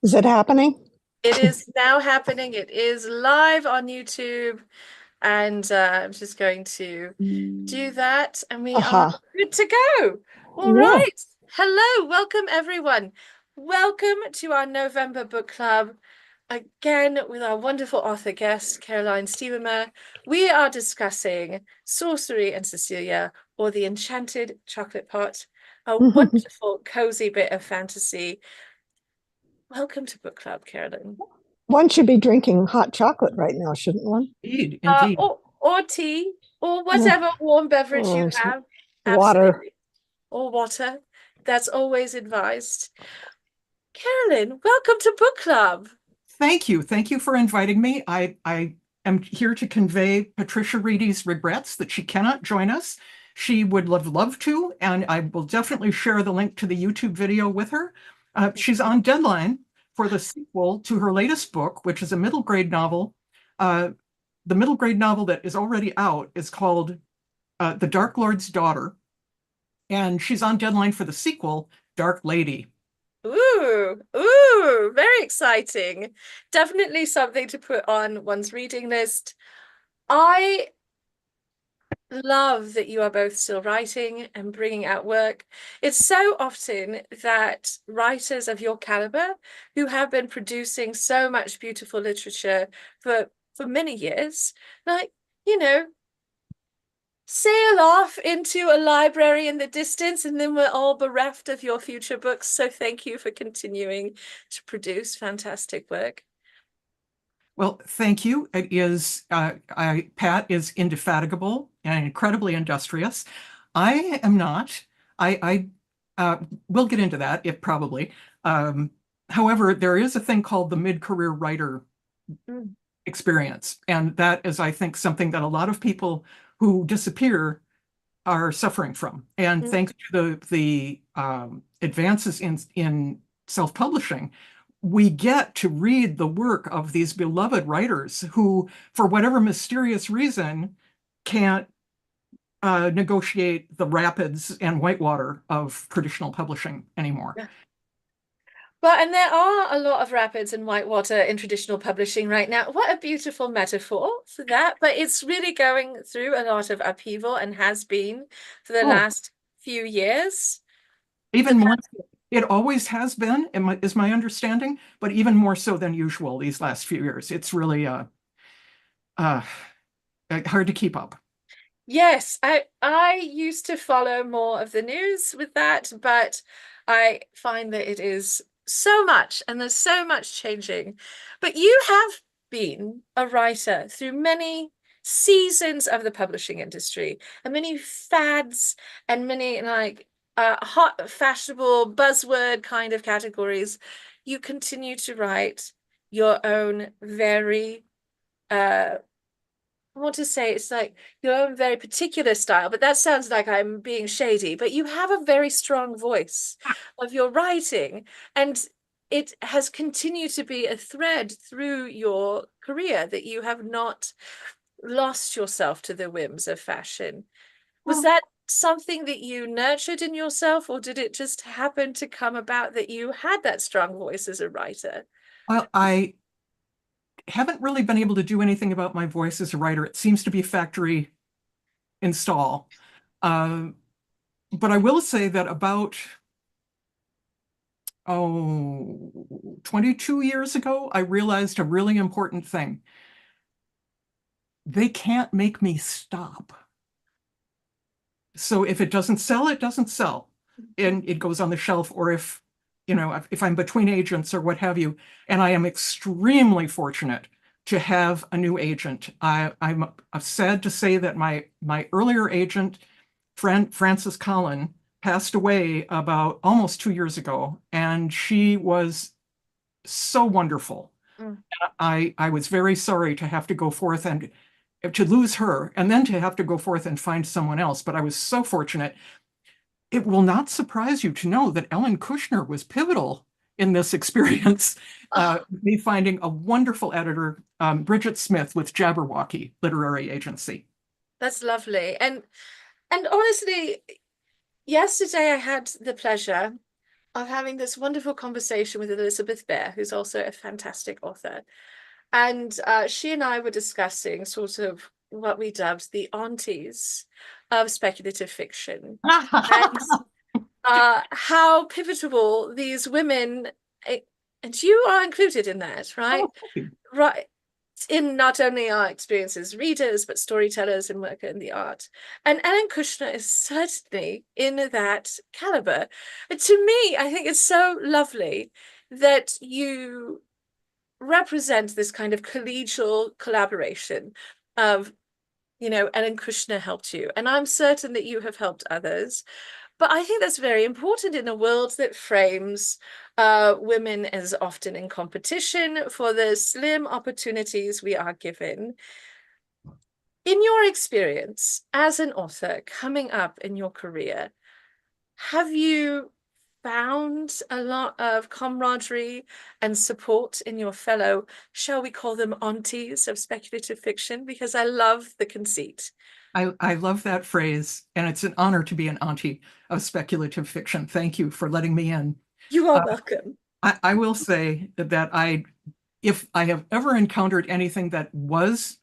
Is it happening? It is now happening. It is live on YouTube. And I'm just going to do that. And we are Aha. good to go. All Yeah. right. Hello. Welcome, everyone. Welcome to our November book club. Again, with our wonderful author guest, Caroline Steamer. We are discussing Sorcery and Cecilia, or The Enchanted Chocolate Pot, a wonderful, cozy bit of fantasy. Welcome to book club, Caroline. One should be drinking hot chocolate right now, shouldn't one? Indeed, Uh, indeed. Or tea, or uh, whatever warm beverage you uh, have. Water. Absolutely. Or water. That's always advised. Carolyn, welcome to book club. Thank you. Thank you for inviting me. I am here to convey Patricia Reedy's regrets that she cannot join us. She would have loved to, and I will definitely share the link to the YouTube video with her. She's on deadline for the sequel to her latest book, which is a middle grade novel. The middle grade novel that is already out is called The Dark Lord's Daughter, and she's on deadline for the sequel, Dark Lady. Very exciting. Definitely something to put on one's reading list. I love that you are both still writing and bringing out work. It's so often that writers of your caliber who have been producing so much beautiful literature for many years, like, you know, sail off into a library in the distance and then we're all bereft of your future books. So thank you for continuing to produce fantastic work. Well, thank you. It is, Pat is indefatigable and incredibly industrious. I am not. I will get into that if probably. However, there is a thing called the mid-career writer Mm. experience, and that is, I think, something that a lot of people who disappear are suffering from. And Mm. thanks to the advances in self-publishing, we get to read the work of these beloved writers who, for whatever mysterious reason, can't negotiate the rapids and whitewater of traditional publishing anymore. Yeah. Well, and there are a lot of rapids and whitewater in traditional publishing right now. What a beautiful metaphor for that. But it's really going through a lot of upheaval and has been for the Oh, last few years. The even more, it always has been, is my understanding, but even more so than usual these last few years. It's really uh, hard to keep up. Yes, I used to follow more of the news with that, but I find that it is so much and there's so much changing. But you have been a writer through many seasons of the publishing industry and many fads and many like hot fashionable buzzword kind of categories. You continue to write your own very uh I want to say it's like your own very particular style, but that sounds like I'm being shady. But you have a very strong voice of your writing, and it has continued to be a thread through your career that you have not lost yourself to the whims of fashion. Was that something that you nurtured in yourself, or did it just happen to come about that you had that strong voice as a writer? Well, I haven't really been able to do anything about my voice as a writer. It seems to be factory install. Uh, but I will say that about, 22 years ago, I realized a really important thing. They can't make me stop. So if it doesn't sell, it doesn't sell. And it goes on the shelf, or if I'm between agents or what have you. And I am extremely fortunate to have a new agent. I'm sad to say that my earlier agent, friend Frances Collin, passed away about almost 2 years ago, and she was so wonderful. Mm. I was very sorry to have to go forth and to lose her, and then to have to go forth and find someone else. But I was so fortunate. It will not surprise you to know that Ellen Kushner was pivotal in this experience, Oh, me finding a wonderful editor, Bridget Smith with Jabberwocky Literary Agency. that's lovely. And honestly, yesterday I had the pleasure of having this wonderful conversation with Elizabeth Bear, who's also a fantastic author. And she and I were discussing sort of what we dubbed the aunties of speculative fiction. And how pivotal these women, and you are included in that, right? Oh, Right. In not only our experience as readers, but storytellers and worker in the art. And Ellen Kushner is certainly in that caliber. But to me, I think it's so lovely that you represent this kind of collegial collaboration of, Ellen Kushner helped you, and I'm certain that you have helped others. But I think that's very important in a world that frames women as often in competition for the slim opportunities we are given. In your experience as an author coming up in your career, have you found a lot of camaraderie and support in your fellow, shall we call them aunties of speculative fiction? Because I love the conceit. I love that phrase, and it's an honor to be an auntie of speculative fiction. Thank you for letting me in. You are welcome. I will say that if I have ever encountered anything that was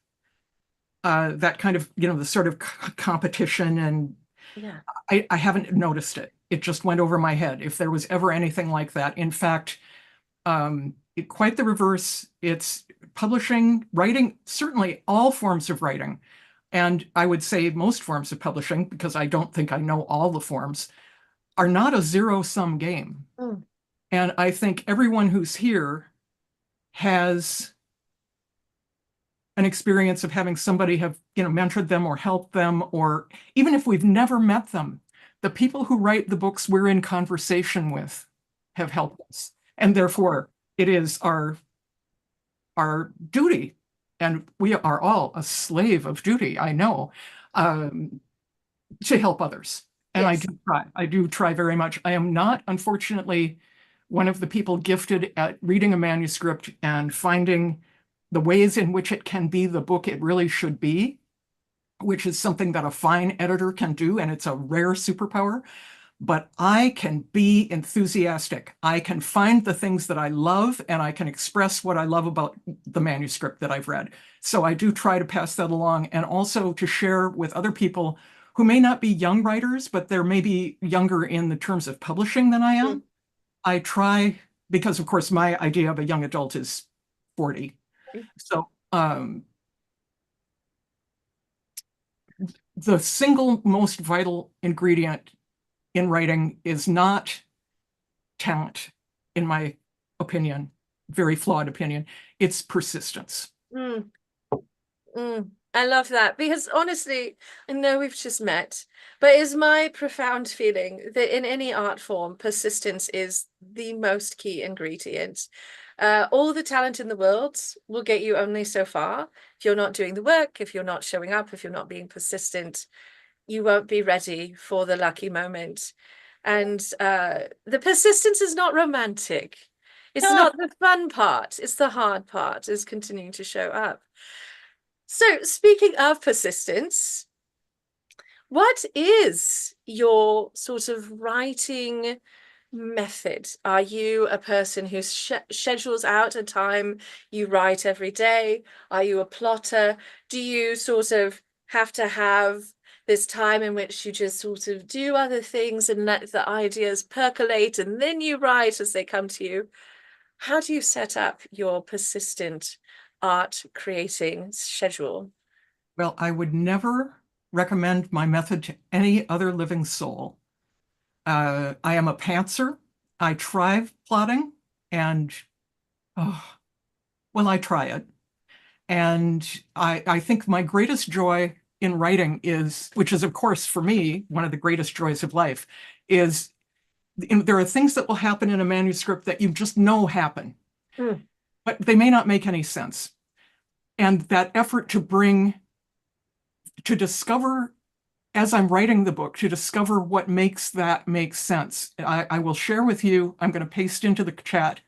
that kind of, the sort of competition, and Yeah. I haven't noticed it. It just went over my head. If there was ever anything like that. In fact, quite the reverse. It's publishing, writing, certainly all forms of writing. And I would say most forms of publishing, because I don't think I know all the forms, are not a zero-sum game. Mm. And I think everyone who's here has an experience of having somebody have, mentored them or helped them, or even if we've never met them, the people who write the books we're in conversation with have helped us. And therefore, it is our duty, and we are all a slave of duty, I know, to help others. And Yes. I do try very much. I am not, unfortunately, one of the people gifted at reading a manuscript and finding the ways in which it can be the book it really should be, which is something that a fine editor can do, and it's a rare superpower. But I can be enthusiastic. I can find the things that I love, and I can express what I love about the manuscript that I've read. So I do try to pass that along, and also to share with other people who may not be young writers, but they're maybe younger in the terms of publishing than I am. Mm. I try, because of course my idea of a young adult is 40. So the single most vital ingredient in writing is not talent, in my opinion, very flawed opinion. It's persistence. Mm. Mm. I love that, because honestly, I know we've just met, but it's my profound feeling that in any art form, persistence is the most key ingredient. All the talent in the world will get you only so far. If you're not doing the work, if you're not showing up, if you're not being persistent, you won't be ready for the lucky moment. And the persistence is not romantic. It's not the fun part. It's the hard part, is continuing to show up. So speaking of persistence, what is your sort of writing method? Are you a person who schedules out a time you write every day? Are you a plotter? Do you sort of have to have this time in which you just sort of do other things and let the ideas percolate and then you write as they come to you? How do you set up your persistent art creating schedule? Well, I would never recommend my method to any other living soul. I am a pantser. I try plotting, and well, I try it. And I think my greatest joy in writing is, which is, of course, for me, one of the greatest joys of life, is there are things that will happen in a manuscript that you just know happen, but they may not make any sense. And that effort to discover, as I'm writing the book, to discover what makes that make sense. I will share with you, I'm going to paste into the chat,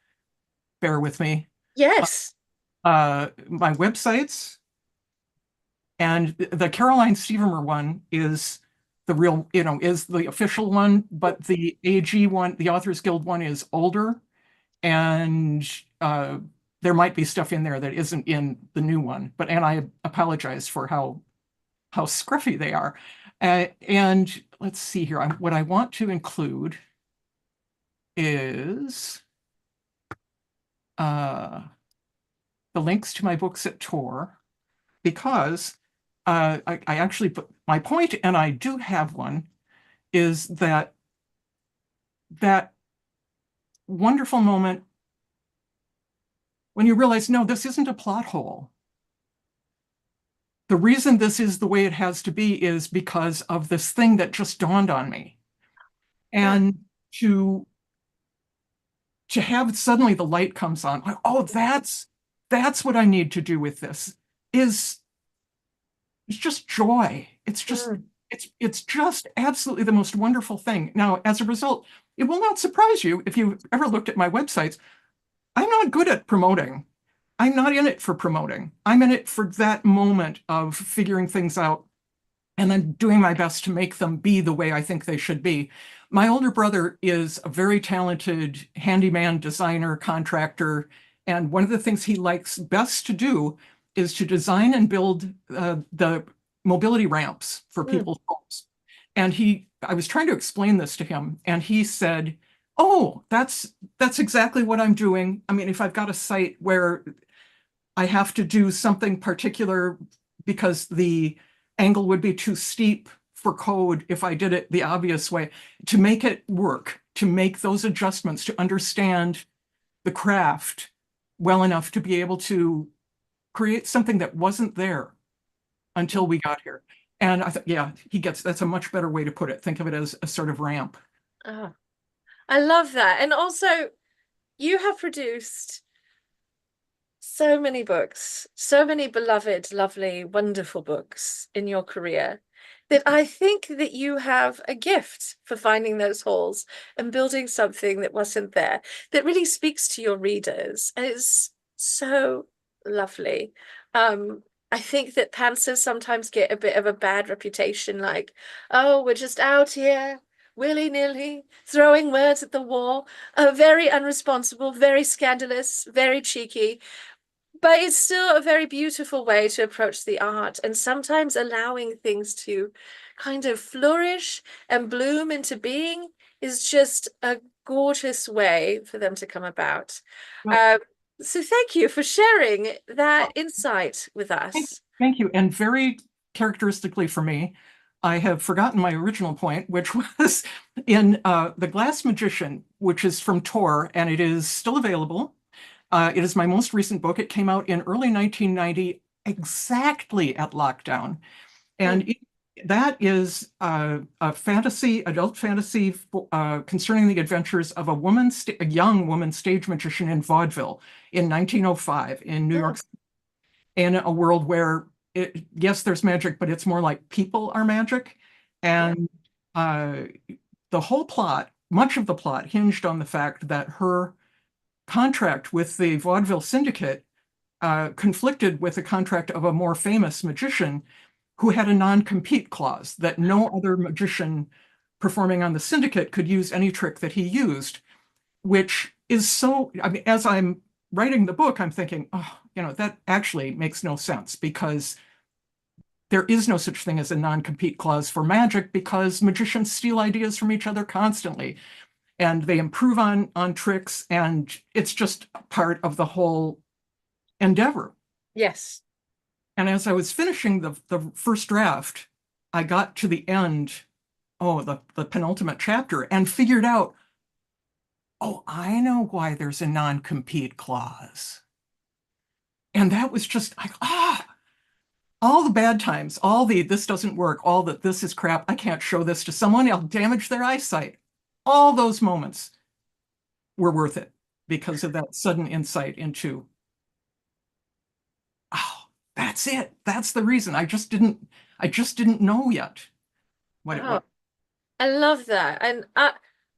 bear with me, Yes. my websites. And the Caroline Stevermer one is the real, is the official one, but the AG one, the Authors Guild one, is older, and there might be stuff in there that isn't in the new one. And I apologize for how scruffy they are. And let's see here. What I want to include is the links to my books at Tor, because I actually put my point, and I do have one, is that wonderful moment when you realize, no, this isn't a plot hole. The reason this is the way it has to be is because of this thing that just dawned on me. And to have suddenly the light comes on, like, oh, that's what I need to do with this, it's just joy. It's just absolutely the most wonderful thing. Now, as a result, it will not surprise you if you've ever looked at my websites. I'm not good at promoting. I'm not in it for promoting. I'm in it for that moment of figuring things out and then doing my best to make them be the way I think they should be. My older brother is a very talented handyman, designer, contractor, and one of the things he likes best to do is to design and build the mobility ramps for people's homes. And I was trying to explain this to him, and he said, oh, that's exactly what I'm doing. I mean, if I've got a site where I have to do something particular because the angle would be too steep for code if I did it the obvious way, to make it work, to make those adjustments, to understand the craft well enough to be able to create something that wasn't there until we got here. And I thought, yeah, that's a much better way to put it. Think of it as a sort of ramp. Oh, I love that. And also, you have produced so many books, so many beloved, lovely, wonderful books in your career, that I think that you have a gift for finding those holes and building something that wasn't there, that really speaks to your readers. And it's so lovely. I think that pantsers sometimes get a bit of a bad reputation, like, oh, we're just out here willy-nilly throwing words at the wall, very unresponsible, very scandalous, very cheeky. But it's still a very beautiful way to approach the art, and sometimes allowing things to kind of flourish and bloom into being is just a gorgeous way for them to come about. Well, so thank you for sharing that insight with us. Thank you. And very characteristically for me, I have forgotten my original point, which was in The Glass Magician, which is from Tor, and it is still available. It is my most recent book. It came out in early 1990, exactly at lockdown. And that is a adult fantasy concerning the adventures of a young woman stage magician in vaudeville in 1905 in New York City, in a world where, yes, there's magic, but it's more like people are magic. And the whole plot, much of the plot, hinged on the fact that her contract with the vaudeville syndicate conflicted with the contract of a more famous magician who had a non-compete clause that no other magician performing on the syndicate could use any trick that he used, which is so, I mean, as I'm writing the book, I'm thinking, oh, that actually makes no sense, because there is no such thing as a non-compete clause for magic, because magicians steal ideas from each other constantly. And they improve on tricks, and it's just part of the whole endeavor. Yes. And as I was finishing the first draft, I got to the end, the penultimate chapter, and figured out, oh, I know why there's a non-compete clause. And that was just like, all the bad times, this doesn't work, all that this is crap, I can't show this to someone, I'll damage their eyesight. All those moments were worth it because of that sudden insight into, oh, that's it. That's the reason. I just didn't know yet what it was. I love that. And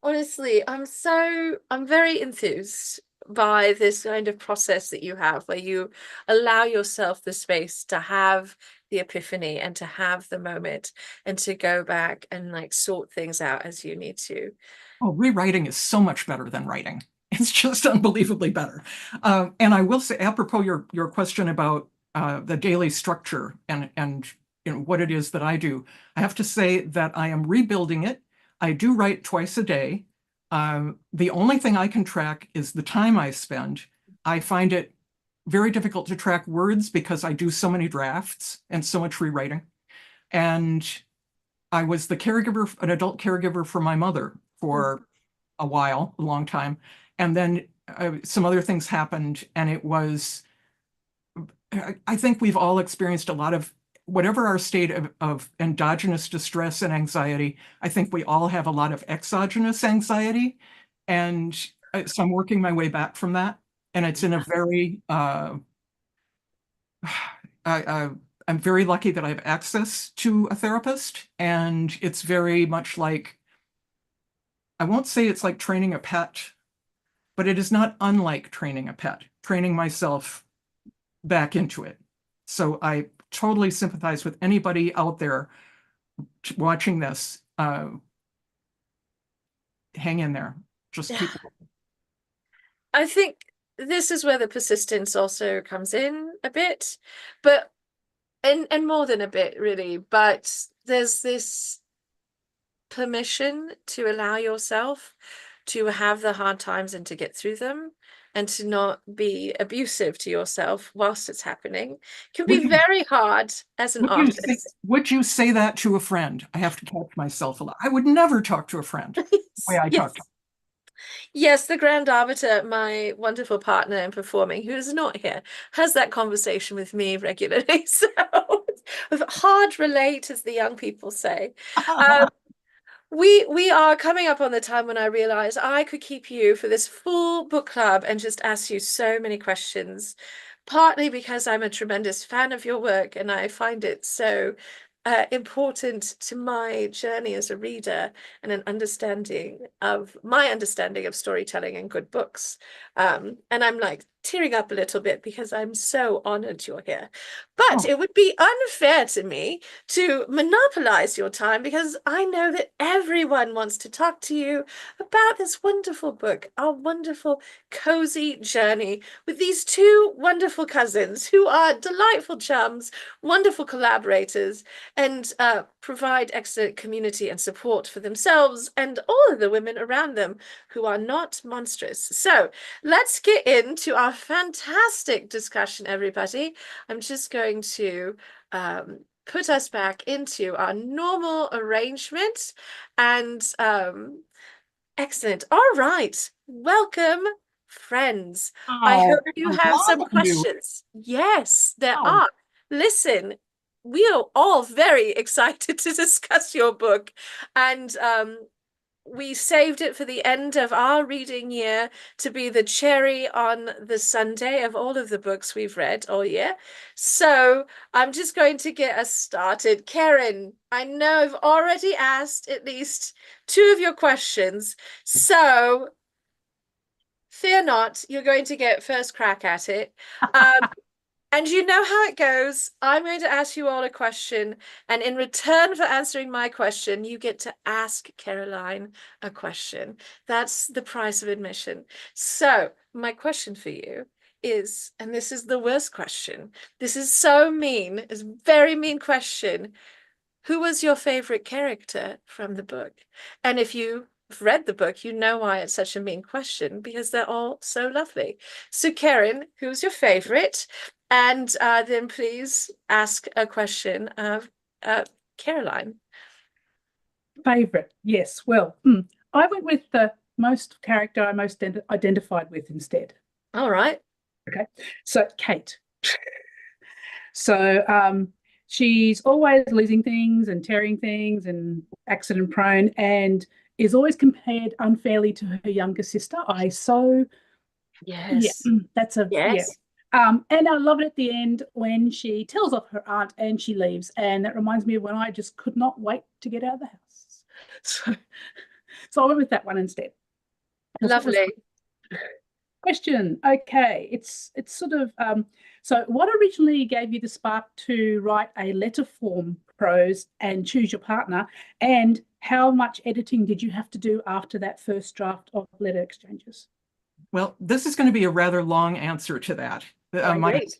honestly, I'm very enthused by this kind of process that you have, where you allow yourself the space to have the epiphany and to have the moment and to go back and like sort things out as you need to. Oh, rewriting is so much better than writing. It's just unbelievably better. And I will say, apropos your question about the daily structure and what it is that I do, I have to say that I am rebuilding it. I do write twice a day. The only thing I can track is the time I spend. I find it very difficult to track words because I do so many drafts and so much rewriting. And I was the caregiver, an adult caregiver for my mother for a while, a long time. And then some other things happened, and it was, I think we've all experienced a lot of, whatever our state of endogenous distress and anxiety, I think we all have a lot of exogenous anxiety. And so I'm working my way back from that. And it's in a very, I'm very lucky that I have access to a therapist, and it's very much like, I won't say it's like training a pet, but it is not unlike training a pet, training myself back into it. So I totally sympathize with anybody out there watching this. Hang in there. Just keep. I think this is where the persistence also comes in a bit, but and more than a bit really, but there's this permission to allow yourself to have the hard times and to get through them, and to not be abusive to yourself whilst it's happening. Can be very hard as an artist. Would you say that to a friend? I have to catch myself a lot. I would never talk to a friend the way I talk to them. Yes, the Grand Arbiter, my wonderful partner in performing, who is not here, has that conversation with me regularly. So hard relate, as the young people say. We are coming up on the time when I realized I could keep you for this full book club and just ask you so many questions, partly because I'm a tremendous fan of your work and I find it so important to my journey as a reader and an understanding of my understanding of storytelling and good books. And I'm like tearing up a little bit because I'm so honored you're here. But it would be unfair to me to monopolize your time, because I know that everyone wants to talk to you about this wonderful book, our wonderful cozy journey with these two wonderful cousins who are delightful chums, wonderful collaborators, and provide excellent community and support for themselves and all of the women around them who are not monstrous. So let's get into our fantastic discussion, everybody. I'm just going to put us back into our normal arrangement, and excellent. All right. Welcome, friends. I hope you have some questions. Yes, there are. Listen, we are all very excited to discuss your book, and we saved it for the end of our reading year to be the cherry on the sundae of all of the books we've read all year. So I'm just going to get us started. Karen, I know I've already asked at least 2 of your questions, so fear not, you're going to get first crack at it. And you know how it goes. I'm going to ask you all a question, and in return for answering my question, you get to ask Caroline a question. That's the price of admission. So my question for you is, and this is the worst question, this is so mean, it's a very mean question. Who was your favorite character from the book? And if you've read the book, you know why it's such a mean question, because they're all so lovely. So Karen, who's your favorite? And then please ask a question of Caroline. Favorite, yes. Well, I went with the most character I most identified with instead. All right. Okay. So Kate. So she's always losing things and tearing things and accident prone, and is always compared unfairly to her younger sister. Yes. That's a yes. Yeah. And I love it at the end when she tells off her aunt and she leaves. And that reminds me of when I just could not wait to get out of the house. So I went with that one instead. Lovely. Question. Okay, it's sort of so what originally gave you the spark to write a letter form prose and choose your partner, and how much editing did you have to do after that first draft of letter exchanges? Well, this is going to be a rather long answer to that. Great.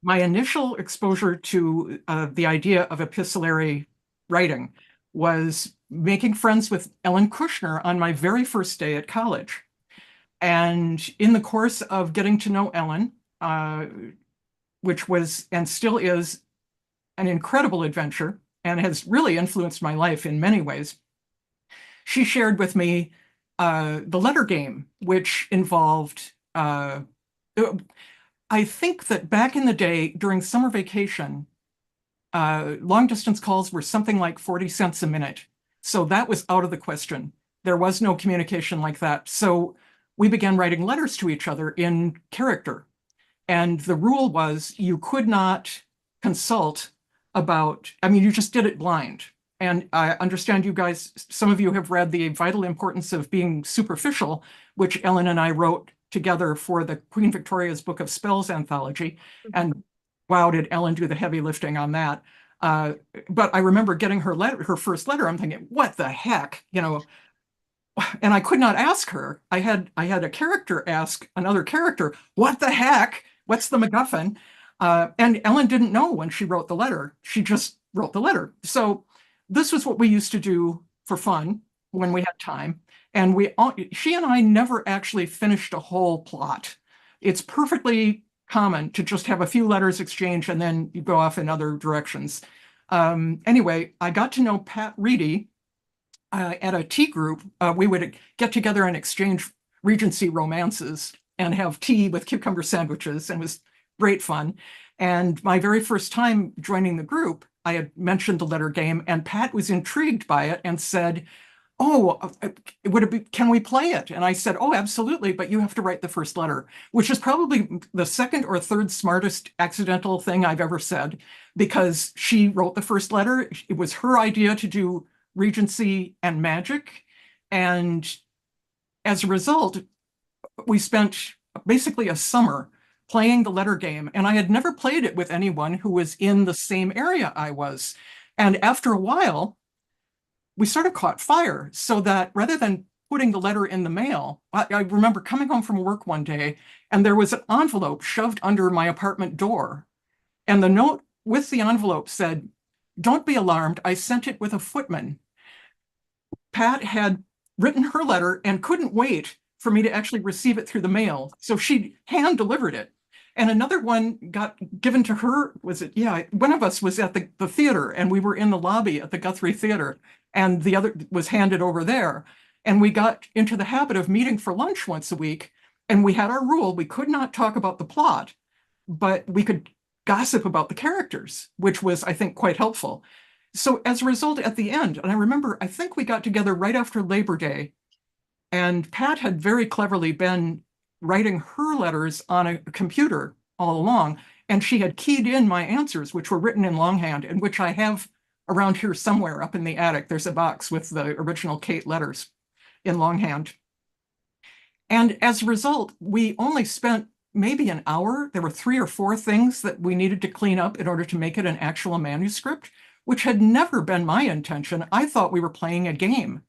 My initial exposure to the idea of epistolary writing was making friends with Ellen Kushner on my very first day at college. And in the course of getting to know Ellen, which was and still is an incredible adventure and has really influenced my life in many ways, she shared with me the letter game, which involved, I think that back in the day during summer vacation, long distance calls were something like 40 cents a minute. So that was out of the question. There was no communication like that. So we began writing letters to each other in character. And the rule was you could not consult about, I mean, you just did it blind. And I understand you guys, some of you have read The Vital Importance of Being Superficial, which Ellen and I wrote together for the Queen Victoria's Book of Spells anthology. And wow, did Ellen do the heavy lifting on that. But I remember getting her first letter. I'm thinking, what the heck, you know? And I could not ask her. I had a character ask another character, what the heck? What's the MacGuffin? And Ellen didn't know when she wrote the letter. She just wrote the letter. So this was what we used to do for fun when we had time. And she and I never actually finished a whole plot. It's perfectly common to just have a few letters exchanged and then you go off in other directions. Anyway, I got to know Pat Reedy at a tea group. We would get together and exchange Regency romances and have tea with cucumber sandwiches, and it was great fun. And my very first time joining the group, I had mentioned the letter game, and Pat was intrigued by it and said, "Oh, can we play it?" And I said, "Oh, absolutely, but you have to write the first letter," which is probably the second or third smartest accidental thing I've ever said, because she wrote the first letter. It was her idea to do Regency and magic. And as a result, we spent basically a summer playing the letter game. And I had never played it with anyone who was in the same area I was. And after a while, we sort of caught fire, so that rather than putting the letter in the mail, I remember coming home from work one day and there was an envelope shoved under my apartment door. And the note with the envelope said, "Don't be alarmed, I sent it with a footman." Pat had written her letter and couldn't wait for me to actually receive it through the mail. So she hand delivered it. And another one got given to her, one of us was at the theater and we were in the lobby at the Guthrie Theater and the other was handed over there. And we got into the habit of meeting for lunch once a week. And we had our rule, we could not talk about the plot, but we could gossip about the characters, which was, I think, quite helpful. So as a result, at the end, and I remember, I think we got together right after Labor Day, and Pat had very cleverly been writing her letters on a computer all along, and she had keyed in my answers, which were written in longhand, and which I have around here somewhere up in the attic. There's a box with the original Kate letters in longhand. And as a result, we only spent maybe an hour. There were 3 or 4 things that we needed to clean up in order to make it an actual manuscript, which had never been my intention. I thought we were playing a game.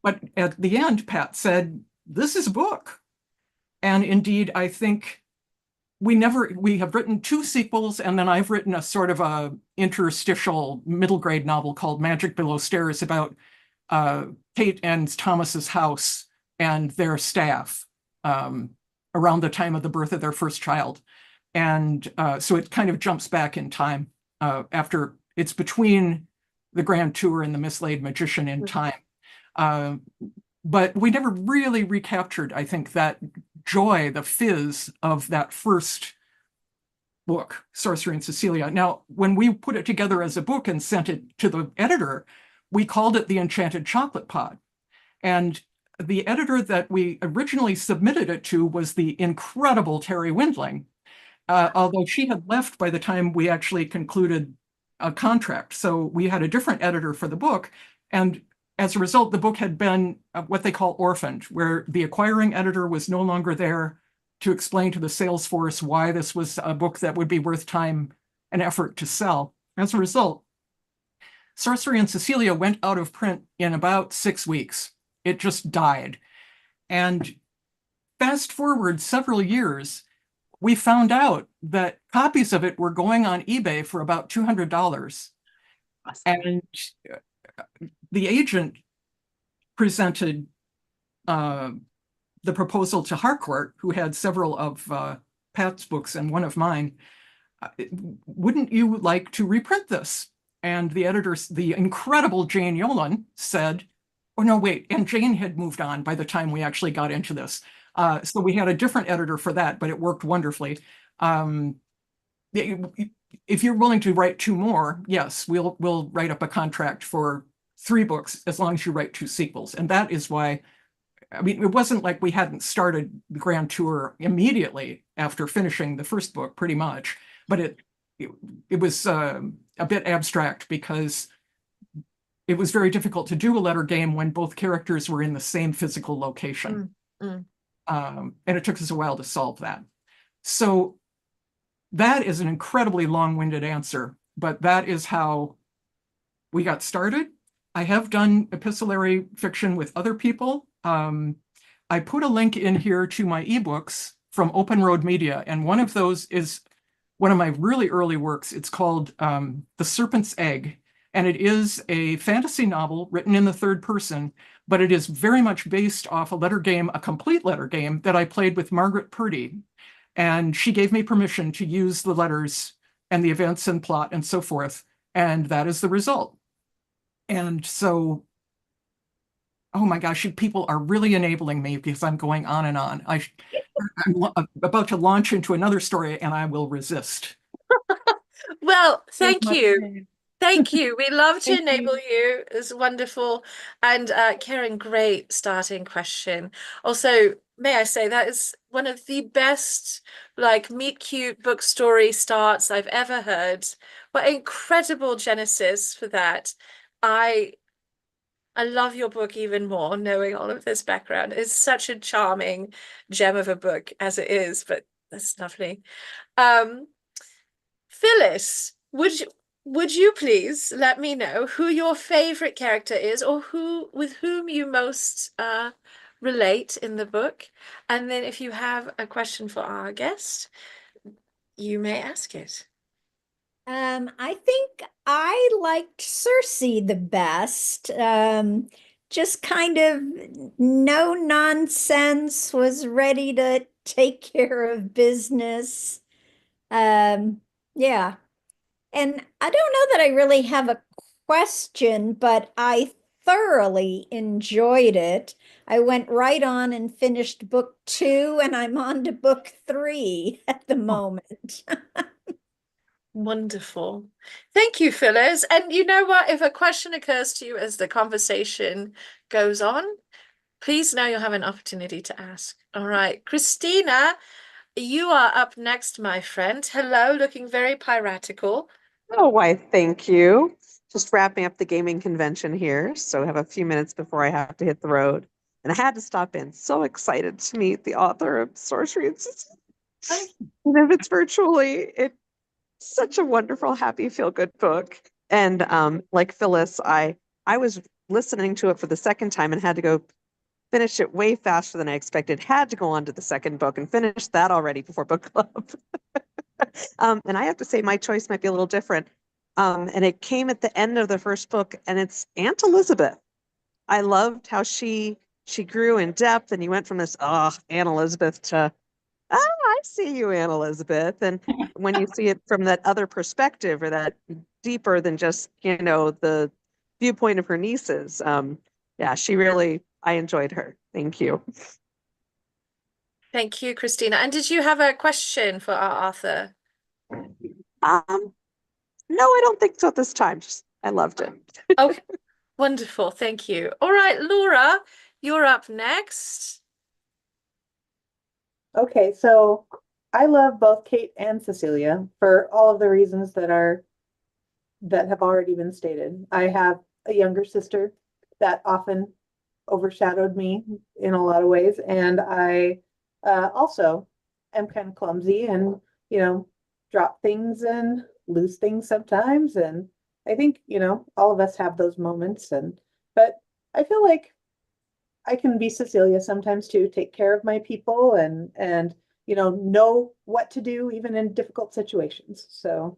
But at the end, Pat said, "This is a book." And indeed, I think we have written 2 sequels, and then I've written a sort of a interstitial middle grade novel called Magic Below Stairs about Kate and Thomas's house and their staff around the time of the birth of their first child. And so it kind of jumps back in time after it's between the Grand Tour and the Mislaid Magician in time. But we never really recaptured, I think, that joy, the fizz of that first book, Sorcery and Cecilia. Now, when we put it together as a book and sent it to the editor, we called it The Enchanted Chocolate Pod. And the editor that we originally submitted it to was the incredible Terry Windling, although she had left by the time we actually concluded a contract. So we had a different editor for the book. And as a result, the book had been what they call orphaned, where the acquiring editor was no longer there. to explain to the sales force why this was a book that would be worth time and effort to sell. As a result, Sorcery and Cecilia went out of print in about 6 weeks. It just died. And fast forward several years, we found out that copies of it were going on eBay for about $200. Awesome. And the agent presented the proposal to Harcourt, who had several of Pat's books and one of mine. Wouldn't you like to reprint this? And the editor, the incredible Jane Yolen, said, oh, no, wait. And Jane had moved on by the time we actually got into this. So we had a different editor for that, but it worked wonderfully. If you're willing to write 2 more, yes, we'll write up a contract for 3 books as long as you write 2 sequels. And that is why, I mean, it wasn't like we hadn't started the Grand Tour immediately after finishing the first book, pretty much. But it was a bit abstract because it was very difficult to do a letter game when both characters were in the same physical location. And it took us a while to solve that. So that is an incredibly long-winded answer, but that is how we got started. I have done epistolary fiction with other people. I put a link in here to my ebooks from Open Road Media, and one of those is one of my really early works. It's called The Serpent's Egg, and it is a fantasy novel written in the 3rd person, but it is very much based off a letter game, a complete letter game that I played with Margaret Purdy. And she gave me permission to use the letters and the events and plot and so forth. And that is the result. And so, oh my gosh, people are really enabling me because I'm going on and on. I'm about to launch into another story and I will resist. Well, thank you. Much. Thank you. We love to Thank enable you. you. It's wonderful. And Karen, great starting question. Also, may I say that is one of the best, like, meet cute book story starts I've ever heard. What incredible genesis for that. I love your book even more, knowing all of this background. It's such a charming gem of a book as it is, but that's lovely. Phyllis, would you please let me know who your favorite character is, or with whom you most relate in the book? And then if you have a question for our guest, you may ask it. I think I liked Cersei the best. Just kind of no nonsense, was ready to take care of business. Yeah. And I don't know that I really have a question, but I thoroughly enjoyed it. I went right on and finished book 2, and I'm on to book 3 at the moment. Wonderful. Thank you, Phyllis. And you know what? If a question occurs to you as the conversation goes on, please know you'll have an opportunity to ask. All right. Christina, you are up next, my friend. Hello, looking very piratical. Oh, why, thank you. Just wrapping up the gaming convention here. So I have a few minutes before I have to hit the road. And I had to stop in. So excited to meet the author of Sorcery and Cecilia. And if it's virtually, it's such a wonderful, happy, feel-good book. And like Phyllis, I was listening to it for the second time and had to go finish it way faster than I expected. Had to go on to the second book and finish that already before book club. And I have to say my choice might be a little different. And it came at the end of the first book, and it's Aunt Elizabeth. I loved how she grew in depth, and you went from this, Aunt Elizabeth to, I see you, Aunt Elizabeth. And when you see it from that other perspective, or that deeper than just, the viewpoint of her nieces, yeah, I enjoyed her. Thank you. Thank you, Christina. And did you have a question for our author? No, I don't think so this time. I loved it. Okay, wonderful. Thank you. All right, Laura, you're up next. Okay, so I love both Kate and Cecilia for all of the reasons that have already been stated. I have a younger sister that often overshadowed me in a lot of ways, and I also am kind of clumsy and, you know, drop things and lose things sometimes. And I think, you know, all of us have those moments. But I feel like I can be Cecilia sometimes too, take care of my people and, you know what to do even in difficult situations. So,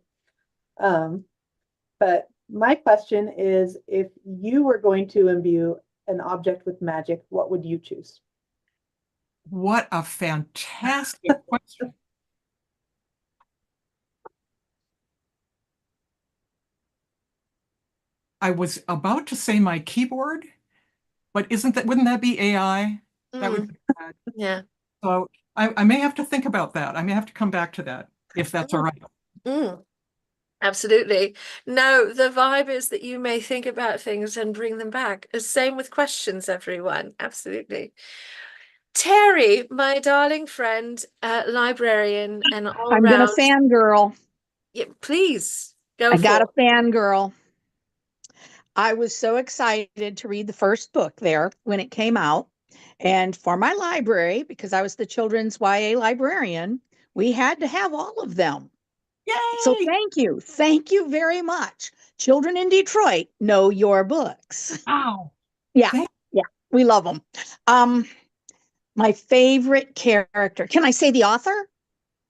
but my question is, if you were going to imbue an object with magic, what would you choose? What a fantastic question. I was about to say my keyboard, but wouldn't that be AI? That would be bad. Yeah. So I may have to think about that. I may have to come back to that if that's all right. Mm. Absolutely. No, the vibe is that you may think about things and bring them back. Same with questions, everyone. Absolutely. Terry, my darling friend, librarian, and all I'm gonna round. fangirl. Yeah, please go I got a for fangirl. I was so excited to read the first book there when it came out. And for my library, because I was the children's YA librarian, we had to have all of them. So Yay! thank you. Thank you very much. Children in Detroit know your books. Wow. Yeah. Thank Yeah. We love them. My favorite character. Can I say the author?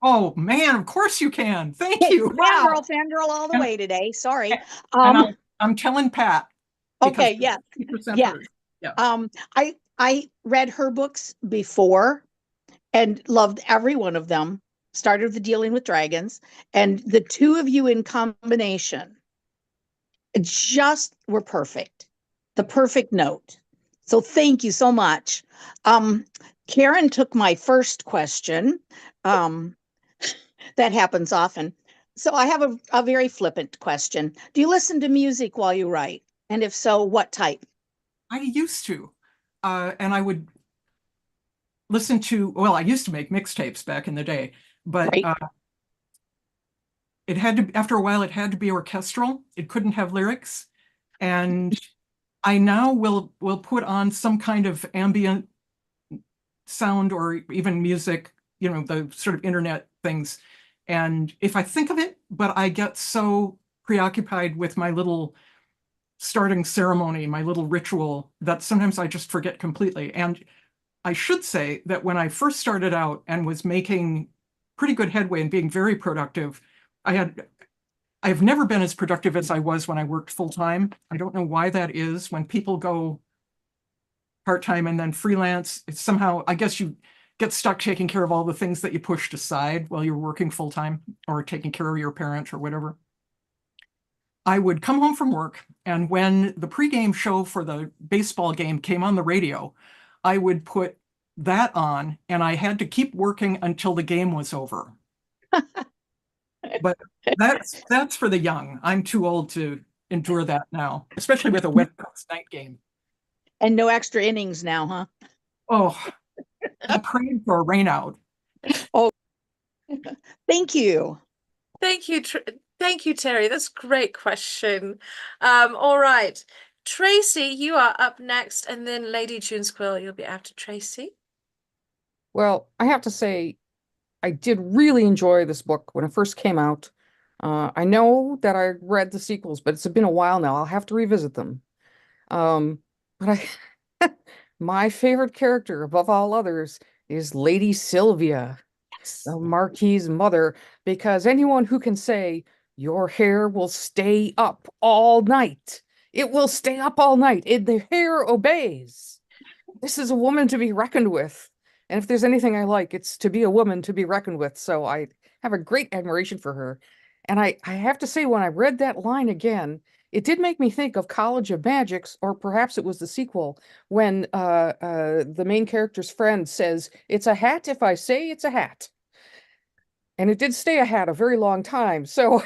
Oh man, of course you can. Thank Okay, you. Wow. fangirl all the And, way today. Sorry. and I'm telling Pat because Okay, yeah. 50% Yeah. hers. Yeah. I read her books before and loved every one of them. Started with the Dealing with Dragons, and the two of you in combination just were perfect. The perfect note. So thank you so much. Karen took my first question. That happens often. So I have a very flippant question. Do you listen to music while you write? And if so, what type? I used to. And I would listen to, well, I used to make mixtapes back in the day, but Right. it had to, after a while, it had to be orchestral. It couldn't have lyrics. And I now will put on some kind of ambient sound or even music, you know, the sort of internet things. And if I think of it, but I get so preoccupied with my little starting ceremony, my little ritual, that sometimes I just forget completely. And I should say that when I first started out and was making pretty good headway and being very productive, I've never been as productive as I was when I worked full time. I don't know why that is. When people go part-time and then freelance, it's somehow, I guess you get stuck taking care of all the things that you pushed aside while you're working full time or taking care of your parents or whatever. I would come home from work, and when the pregame show for the baseball game came on the radio, I would put that on, and I had to keep working until the game was over. But that's for the young. I'm too old to endure that now, especially with a West Coast night game. And no extra innings now, huh? Oh, I'm praying for a rainout. Oh, thank you. Thank you, thank you, Terry. That's a great question. All right. Tracy, you are up next, and then Lady June Squill, you'll be after Tracy. Well, I have to say, I did really enjoy this book when it first came out. I know that I read the sequels, but it's been a while now. I'll have to revisit them. But my favorite character above all others is Lady Sylvia, the Marquis's mother, because anyone who can say your hair will stay up all night, it will stay up all night. The hair obeys. This is a woman to be reckoned with. And if there's anything I like, it's to be a woman to be reckoned with. So I have a great admiration for her. And I have to say, when I read that line again, it did make me think of College of Magics, or perhaps it was the sequel, when the main character's friend says, "It's a hat if I say it's a hat." And it did stay a hat a very long time. So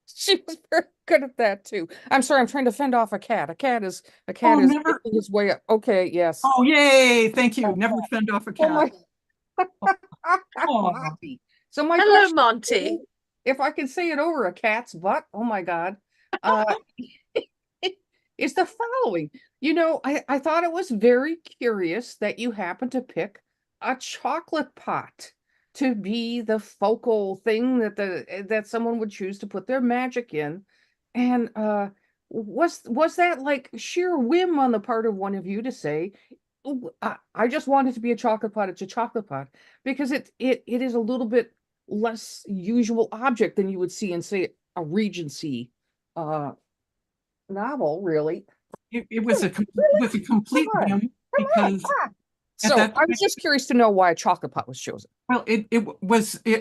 she was very good at that too. I'm sorry, I'm trying to fend off a cat. A cat is Never. making his way up. Okay, yes. Oh, yay. Thank you. Never fend off a Oh my. cat. Oh. Monty. So my Hello, question, Monty. if I can say it over a cat's butt, oh my God, is the following. I thought it was very curious that you happened to pick a chocolate pot. to be the focal thing that someone would choose to put their magic in. And was that like sheer whim on the part of one of you to say, "Oh, I just want it to be a chocolate pot, it's a chocolate pot," because it is a little bit less usual object than you would see in, say, a Regency novel, really. It was a complete whim because at So that I was just curious to know why a chocolate pot was chosen. well,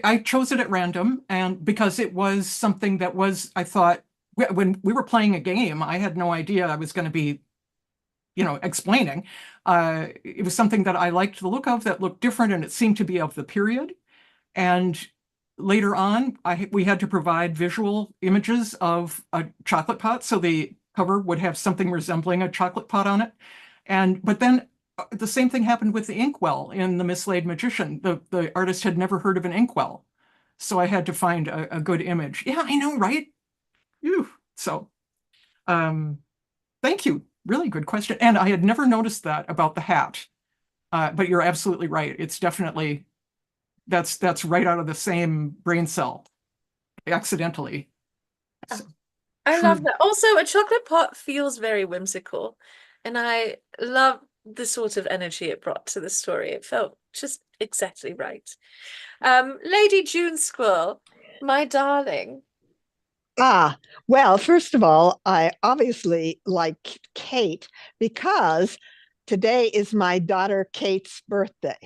I chose it at random, and because it was something that was, I thought, when we were playing a game, I had no idea I was going to be, explaining. It was something that I liked the look of, that looked different, and it seemed to be of the period. And later on, we had to provide visual images of a chocolate pot, so the cover would have something resembling a chocolate pot on it. But then the same thing happened with the inkwell in The Mislaid Magician. The artist had never heard of an inkwell, so I had to find a good image. Yeah, I know, right? Ew. So, thank you. Really good question. And I had never noticed that about the hat. But you're absolutely right. It's definitely that's right out of the same brain cell, accidentally. So, I true. love that. Also, a chocolate pot feels very whimsical, and I love the sort of energy it brought to the story. It felt just exactly right. Lady June Squirrel, my darling. Well, first of all, I obviously like Kate because today is my daughter Kate's birthday.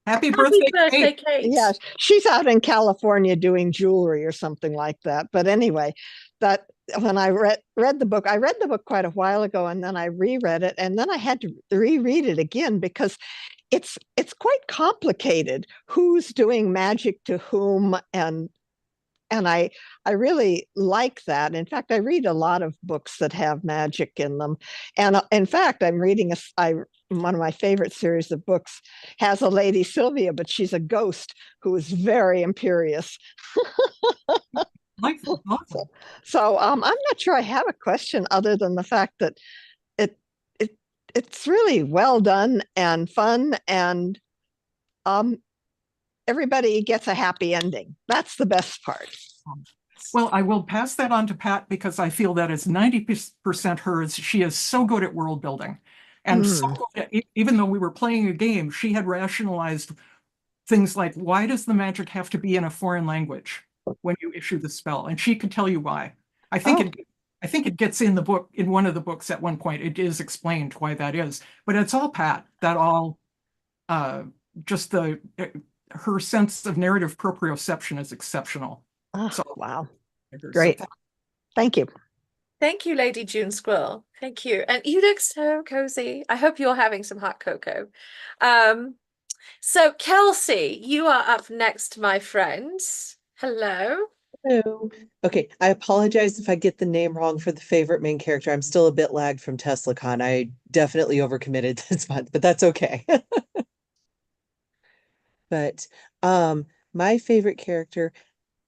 Happy Happy birthday, birthday, Kate. Kate. Yes, she's out in California doing jewelry or something like that. But anyway, that when I read the book, I read the book quite a while ago, and then I reread it, and then I had to reread it again because it's quite complicated. Who's doing magic to whom, and I really like that. In fact, I read a lot of books that have magic in them. And in fact, I'm reading one of my favorite series of books has a lady Sylvia, but she's a ghost who is very imperious. So I'm not sure I have a question other than the fact that it it it's really well done and fun, and um everybody gets a happy ending. That's the best part. Well, I will pass that on to Pat because I feel that is 90% hers. She is so good at world building. And so good at, even though we were playing a game, she had rationalized things like, why does the magic have to be in a foreign language when you issue the spell? And she could tell you why. I think it gets in the book, in one of the books at one point, it is explained why that is. But it's all Pat, that all just her sense of narrative proprioception is exceptional. So wow. Great. Thank you. Thank you, Lady June Squirrel. Thank you. And you look so cozy. I hope you're having some hot cocoa. So Kelsey, you are up next, my friend. Hello. Hello. Okay, I apologize if I get the name wrong for the favorite main character. I'm still a bit lagged from TeslaCon. I definitely overcommitted this month, but that's okay. But my favorite character,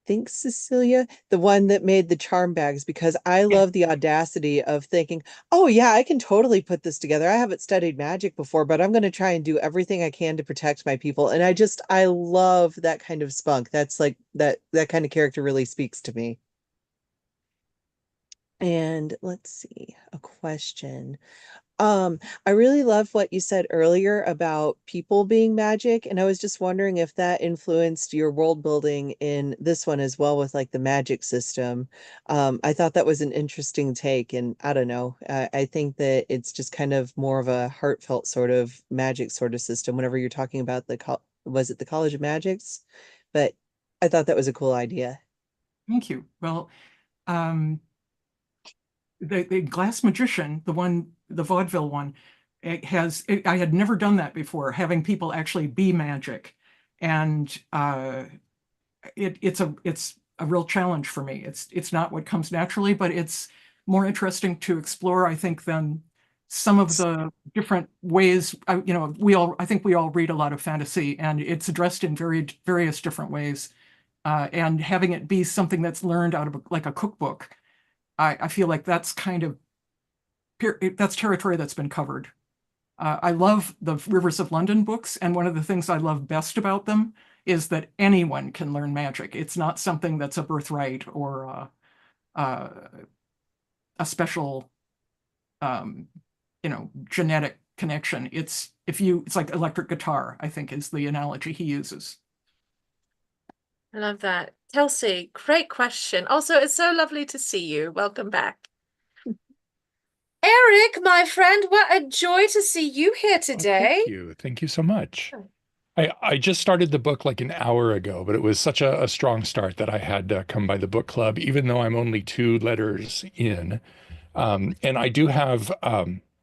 think Cecilia, the one that made the charm bags, because I love the audacity of thinking, oh yeah, I can totally put this together. I haven't studied magic before, but I'm going to try and do everything I can to protect my people. And I love that kind of spunk. That's like that kind of character really speaks to me. And let's see, a question. I really love what you said earlier about people being magic, and I was just wondering if that influenced your world building in this one as well with like the magic system. I thought that was an interesting take, and I don't know, I think that it's just kind of more of a heartfelt sort of magic sort of system whenever you're talking about was it the College of Magics? But I thought that was a cool idea. Thank you. Well, the Glass Magician, the vaudeville one, I had never done that before, having people actually be magic. And it's a real challenge for me. It's not what comes naturally, but it's more interesting to explore, I think, than some of the different ways. I think we all read a lot of fantasy, and it's addressed in various different ways. And having it be something that's learned out of like a cookbook, I feel like that's territory that's been covered. I love the Rivers of London books, and one of the things I love best about them is that anyone can learn magic. It's not something that's a birthright or a special, genetic connection. It's like electric guitar, I think is the analogy he uses. I love that. Kelsey, great question. Also, it's so lovely to see you. Welcome back. Eric, my friend, what a joy to see you here today. Thank you. Thank you so much. I just started the book like an hour ago, but it was such a strong start that I had to come by the book club, even though I'm only 2 letters in. And I do have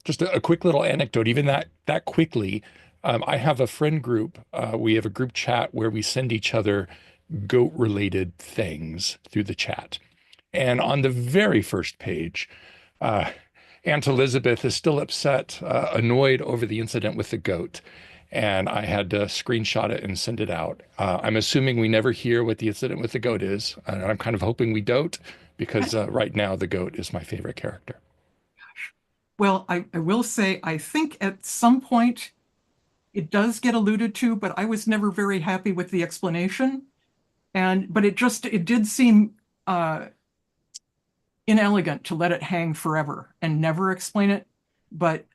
just a quick little anecdote, even that quickly. I have a friend group. We have a group chat where we send each other goat-related things through the chat. And on the very first page, Aunt Elizabeth is still upset, annoyed over the incident with the goat. And I had to screenshot it and send it out. I'm assuming we never hear what the incident with the goat is. And I'm kind of hoping we don't, because right now the goat is my favorite character. Well, I will say, I think at some point it does get alluded to, but I was never very happy with the explanation. But it did seem inelegant to let it hang forever and never explain it. But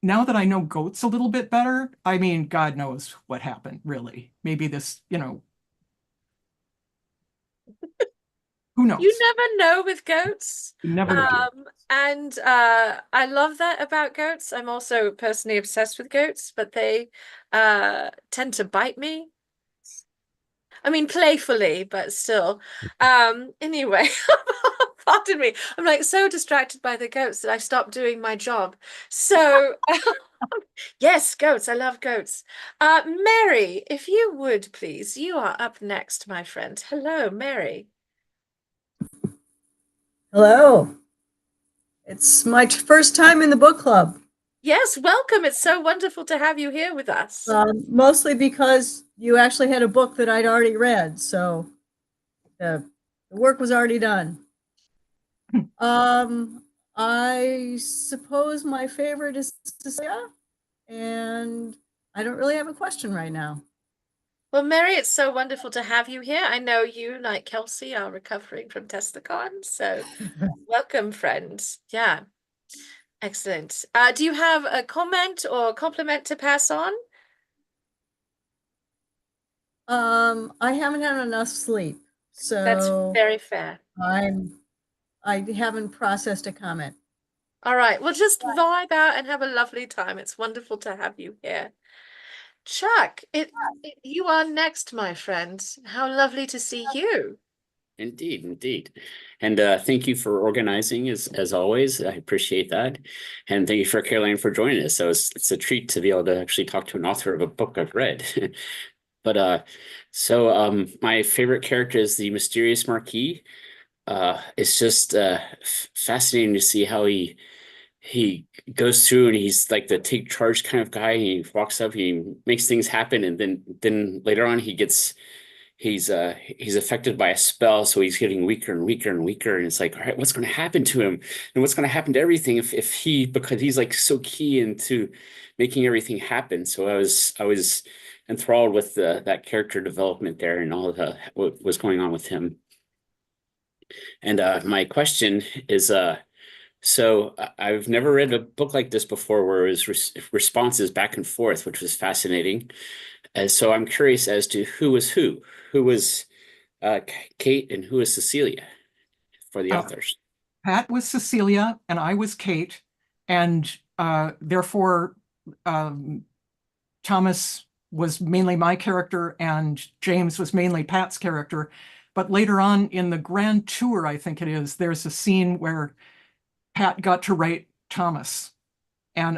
now that I know goats a little bit better, I mean, God knows what happened, really. Maybe this, who knows? You never know with goats. You never know. And I love that about goats. I'm also personally obsessed with goats, but they tend to bite me. I mean, playfully, but still. Anyway, pardon me. I'm like so distracted by the goats that I stopped doing my job. So, yes, goats. I love goats. Mary, if you would, please. You are up next, my friend. Hello, Mary. Hello. It's my first time in the book club. Yes, welcome. It's so wonderful to have you here with us. Mostly because you actually had a book that I'd already read, so the work was already done. I suppose my favorite is Cecilia, and I don't really have a question right now. Well, Mary, it's so wonderful to have you here. I know you, like Kelsey, are recovering from Testacon, so welcome, friends. Yeah, excellent. Do you have a comment or compliment to pass on? I haven't had enough sleep, so That's very fair. I haven't processed a comment. All right, well, just vibe out and have a lovely time. It's wonderful to have you here. Chuck, you are next, my friend. How lovely to see you. Indeed, indeed. And thank you for organizing as always. I appreciate that. And thank you for Caroline for joining us. So it's a treat to be able to actually talk to an author of a book I've read. But my favorite character is the mysterious Marquis. It's just fascinating to see how he goes through and he's like the take charge kind of guy. He walks up, he makes things happen, and then later on he's affected by a spell, so he's getting weaker and weaker and weaker. And it's like, all right, what's going to happen to him, and what's going to happen to everything because he's like so key into making everything happen. So I was enthralled with that character development there and all what was going on with him. And my question is, so I've never read a book like this before where it was responses back and forth, which was fascinating. So I'm curious as to who was who. Who was Kate and who was Cecilia for the authors? Pat was Cecilia and I was Kate. And therefore, Thomas was mainly my character and James was mainly Pat's character. But later on in the grand tour, I think it is, there's a scene where Pat got to write Thomas. And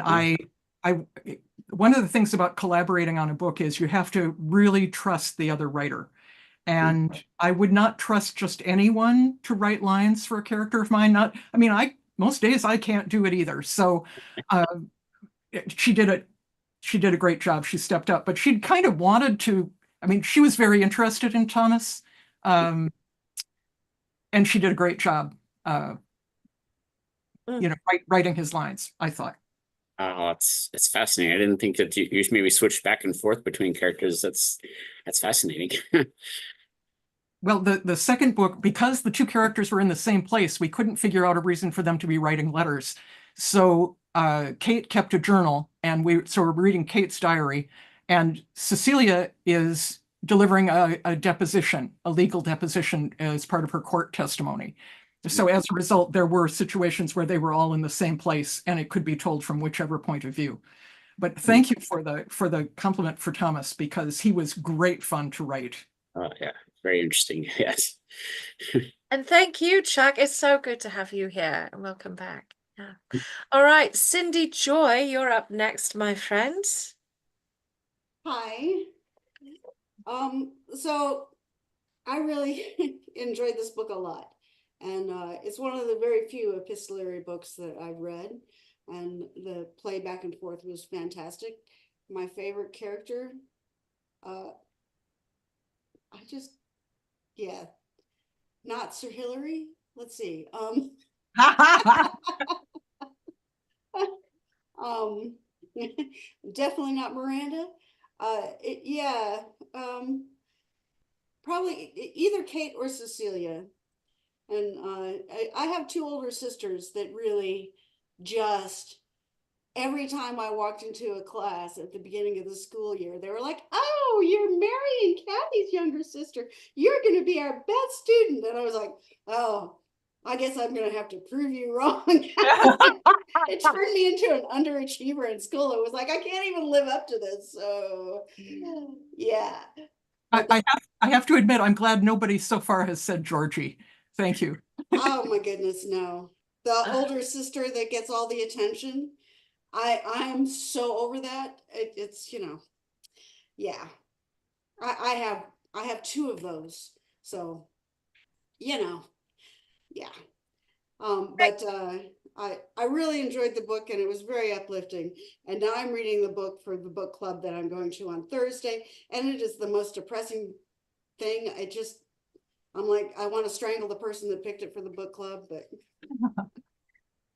one of the things about collaborating on a book is you have to really trust the other writer. And I would not trust just anyone to write lines for a character of mine. Most days I can't do it either. So she did a great job. She stepped up, but she kind of wanted to, she was very interested in Thomas. And she did a great job, writing his lines, I thought. Oh, it's fascinating. I didn't think that you maybe switch back and forth between characters. That's fascinating. Well, the second book, because the two characters were in the same place, we couldn't figure out a reason for them to be writing letters. So Kate kept a journal, and we're reading Kate's diary, and Cecilia is delivering a deposition, a legal deposition as part of her court testimony. So as a result, there were situations where they were all in the same place, and it could be told from whichever point of view. But thank you for the compliment for Thomas, because he was great fun to write. Oh yeah, very interesting. Yes. And thank you, Chuck. It's so good to have you here, and welcome back. Yeah. All right, Cindy Joy, you're up next, my friend. Hi. So I really enjoyed this book a lot. And it's one of the very few epistolary books that I've read. And the play back and forth was fantastic. My favorite character, yeah, not Sir Hilary. Let's see. Definitely not Miranda. Probably either Kate or Cecilia. And I have two older sisters that really just, every time I walked into a class at the beginning of the school year, they were like, "Oh, you're Mary and Kathy's younger sister. You're going to be our best student." And I was like, "Oh, I guess I'm going to have to prove you wrong." It turned me into an underachiever in school. It was like, I can't even live up to this. So, yeah. I have to admit, I'm glad nobody so far has said Georgie. Thank you. Oh my goodness, no. The older sister that gets all the attention. I'm so over that. It's, yeah. I have two of those. So, yeah. But I really enjoyed the book, and it was very uplifting. And now I'm reading the book for the book club that I'm going to on Thursday, and it is the most depressing thing. I'm like, I want to strangle the person that picked it for the book club, but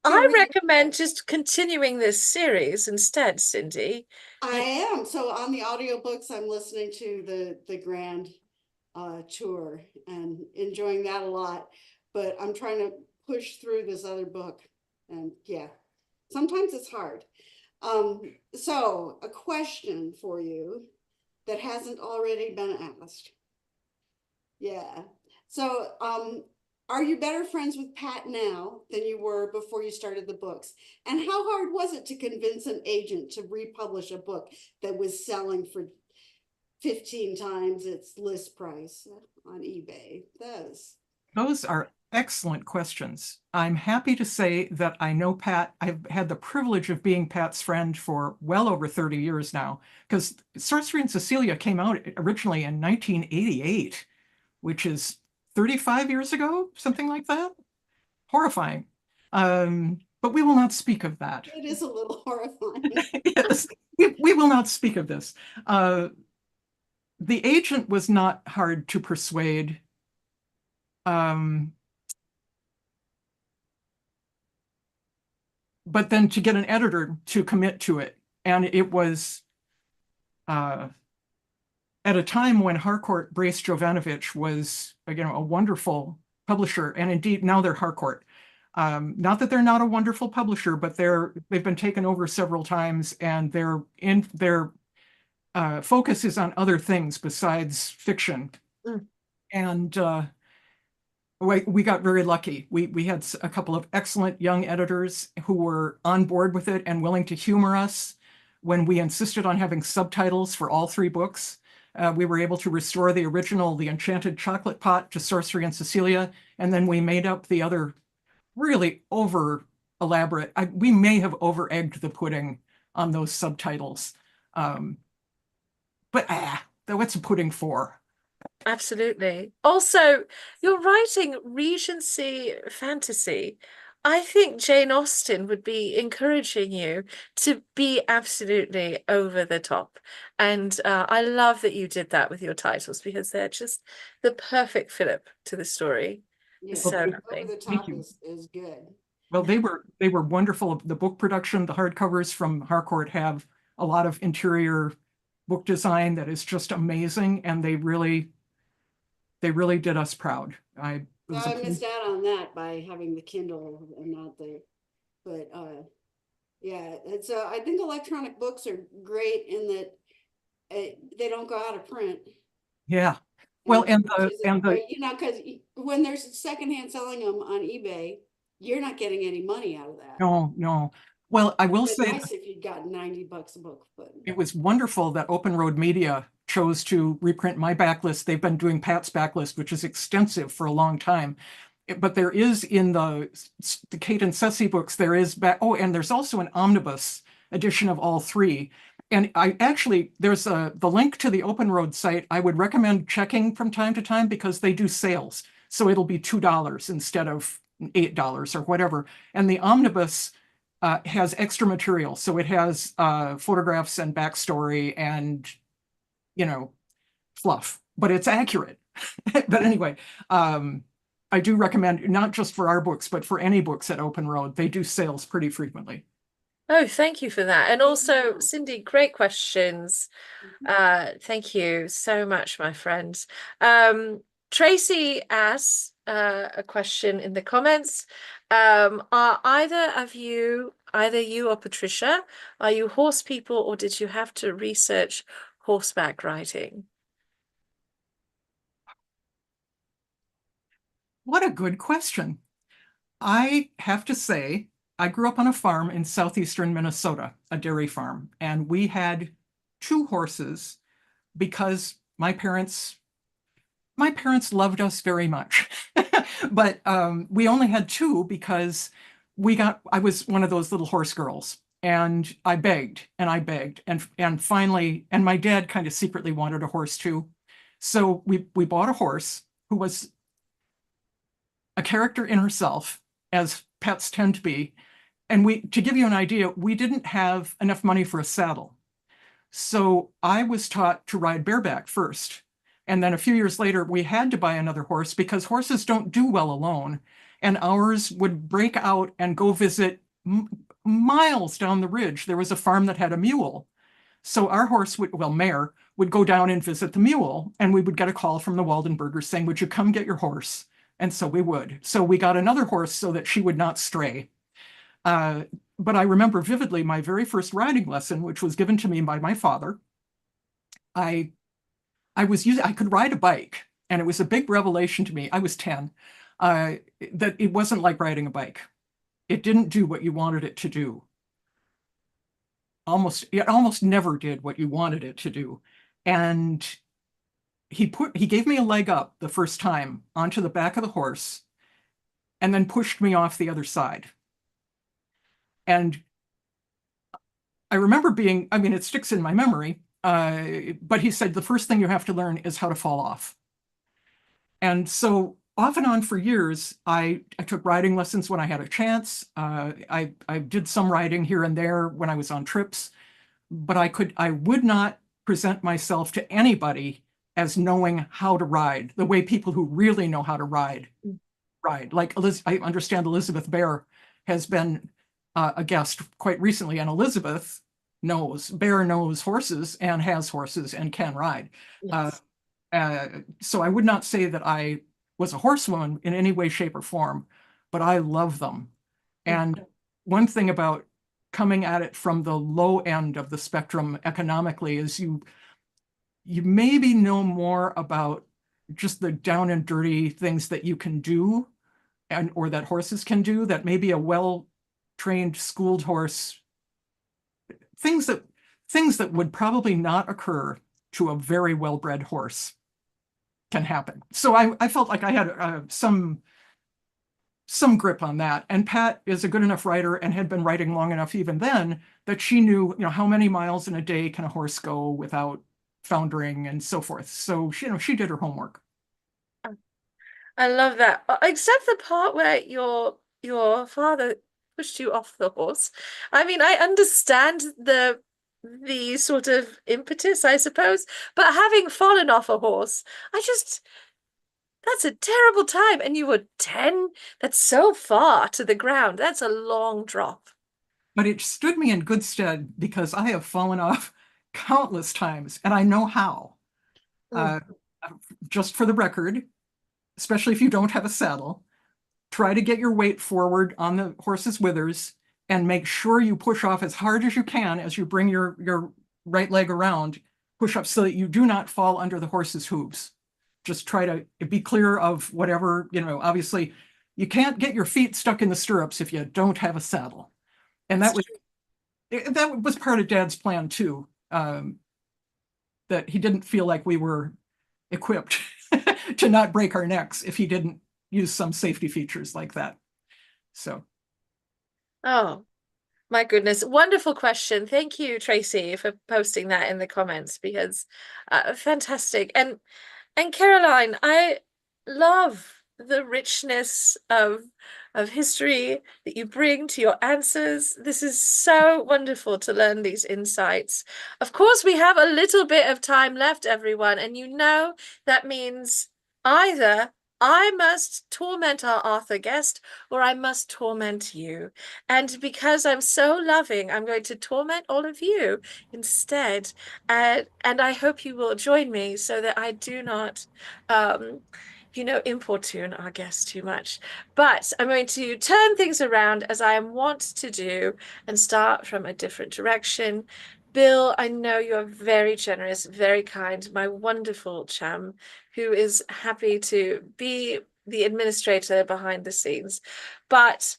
I recommend just continuing this series instead, Cindy. I am. So on the audiobooks, I'm listening to the grand tour and enjoying that a lot. But I'm trying to push through this other book. And yeah, sometimes it's hard. So a question for you that hasn't already been asked. Yeah. So are you better friends with Pat now than you were before you started the books? And how hard was it to convince an agent to republish a book that was selling for 15 times its list price on eBay? Those are excellent questions. I'm happy to say that I know Pat. I've had the privilege of being Pat's friend for well over 30 years now, because Sorcery and Cecilia came out originally in 1988, which is 35 years ago, something like that. Horrifying. But we will not speak of that. It is a little horrifying. Yes, we will not speak of this. The agent was not hard to persuade. But then to get an editor to commit to it. And it was at a time when Harcourt Brace Jovanovich was, a wonderful publisher. And indeed, now they're Harcourt. Not that they're not a wonderful publisher, but they've been taken over several times, and their focus is on other things besides fiction. And we got very lucky. We had a couple of excellent young editors who were on board with it and willing to humor us when we insisted on having subtitles for all three books. We were able to restore the original, The Enchanted Chocolate Pot, to Sorcery and Cecilia, and then we made up the other really over elaborate. We may have over egged the pudding on those subtitles. But what's a pudding for? Absolutely. Also, you're writing Regency fantasy. I think Jane Austen would be encouraging you to be absolutely over the top. And I love that you did that with your titles, because they're just the perfect fillip to the story. Yeah, So over lovely. the top is good. Well, they were wonderful. The book production, the hardcovers from Harcourt have a lot of interior book design that is just amazing, and they really did us proud. It was I missed out on that by having the Kindle and not the, but yeah, it's I think electronic books are great in that they don't go out of print. Yeah. Well, and you know, because when there's secondhand selling them on eBay, you're not getting any money out of that. no. Well, I will say nice if you'd got $90 a book, but it was wonderful that Open Road Media chose to reprint my backlist. They've been doing Pat's backlist, which is extensive for a long time. But there is in the Kate and Ceci books, there is and there's also an omnibus edition of all three. And I actually, there's the link to the Open Road site. I would recommend checking from time to time because they do sales. So it'll be $2 instead of $8 or whatever. And the omnibus has extra material. So it has photographs and backstory and, fluff, but it's accurate. But anyway, I do recommend, not just for our books, but for any books at Open Road, they do sales pretty frequently. Oh, thank you for that. And also, Cindy, great questions. Thank you so much, my friends. Tracy asks a question in the comments. Are either you or Patricia, are you horse people, or did you have to research horseback riding? What a good question. I have to say, I grew up on a farm in southeastern Minnesota, a dairy farm, and we had 2 horses because my parents loved us very much. But we only had 2 because I was one of those little horse girls, and I begged and I begged, and finally, and my dad kind of secretly wanted a horse too. So we bought a horse who was a character in herself, as pets tend to be. And to give you an idea, we didn't have enough money for a saddle. So I was taught to ride bareback first. And then a few years later, we had to buy another horse because horses don't do well alone. And ours would break out and go visit miles down the ridge. There was a farm that had a mule. So our horse mare would go down and visit the mule. And we would get a call from the Waldenbergers saying, would you come get your horse? And so we would. So we got another horse so that she would not stray. But I remember vividly my very first riding lesson, which was given to me by my father. I could ride a bike, and it was a big revelation to me. I was 10, that it wasn't like riding a bike. It didn't do what you wanted it to do. It almost never did what you wanted it to do. And he gave me a leg up the first time onto the back of the horse and then pushed me off the other side. And I remember it sticks in my memory, but he said, the first thing you have to learn is how to fall off. And so off and on for years, I took riding lessons when I had a chance. I did some riding here and there when I was on trips, but I would not present myself to anybody as knowing how to ride, the way people who really know how to ride. Like I understand Elizabeth Bear has been a guest quite recently, and Elizabeth Bear knows horses and has horses and can ride. Yes. So I would not say that I was a horsewoman in any way, shape, or form, but I love them. And one thing about coming at it from the low end of the spectrum economically is you maybe know more about just the down and dirty things that you can do or that horses can do that maybe a well-trained, schooled horse, things that would probably not occur to a very well-bred horse can happen. So I felt like I had some grip on that. And Pat is a good enough rider and had been riding long enough even then that she knew, how many miles in a day can a horse go without foundering and so forth. So she did her homework. I love that, except the part where your father pushed you off the horse. I mean, I understand the sort of impetus, I suppose, but having fallen off a horse, That's a terrible time. And you were 10? That's so far to the ground. That's a long drop. But it stood me in good stead because I have fallen off countless times and I know how. Just for the record, especially if you don't have a saddle, try to get your weight forward on the horse's withers and make sure you push off as hard as you can as you bring your right leg around, push up so that you do not fall under the horse's hooves. Just try to be clear of whatever, obviously you can't get your feet stuck in the stirrups if you don't have a saddle. And that was part of Dad's plan too, that he didn't feel like we were equipped to not break our necks if he didn't use some safety features like that. So. Oh, my goodness. Wonderful question. Thank you, Tracy, for posting that in the comments, because fantastic. And Caroline, I love the richness of history that you bring to your answers. This is so wonderful to learn these insights. Of course, we have a little bit of time left, everyone, and that means either I must torment our author guest or I must torment you. And because I'm so loving, I'm going to torment all of you instead. And I hope you will join me so that I do not, importune our guest too much. But I'm going to turn things around as I am wont to do and start from a different direction. Bill, I know you're very generous, very kind, my wonderful chum, who is happy to be the administrator behind the scenes. But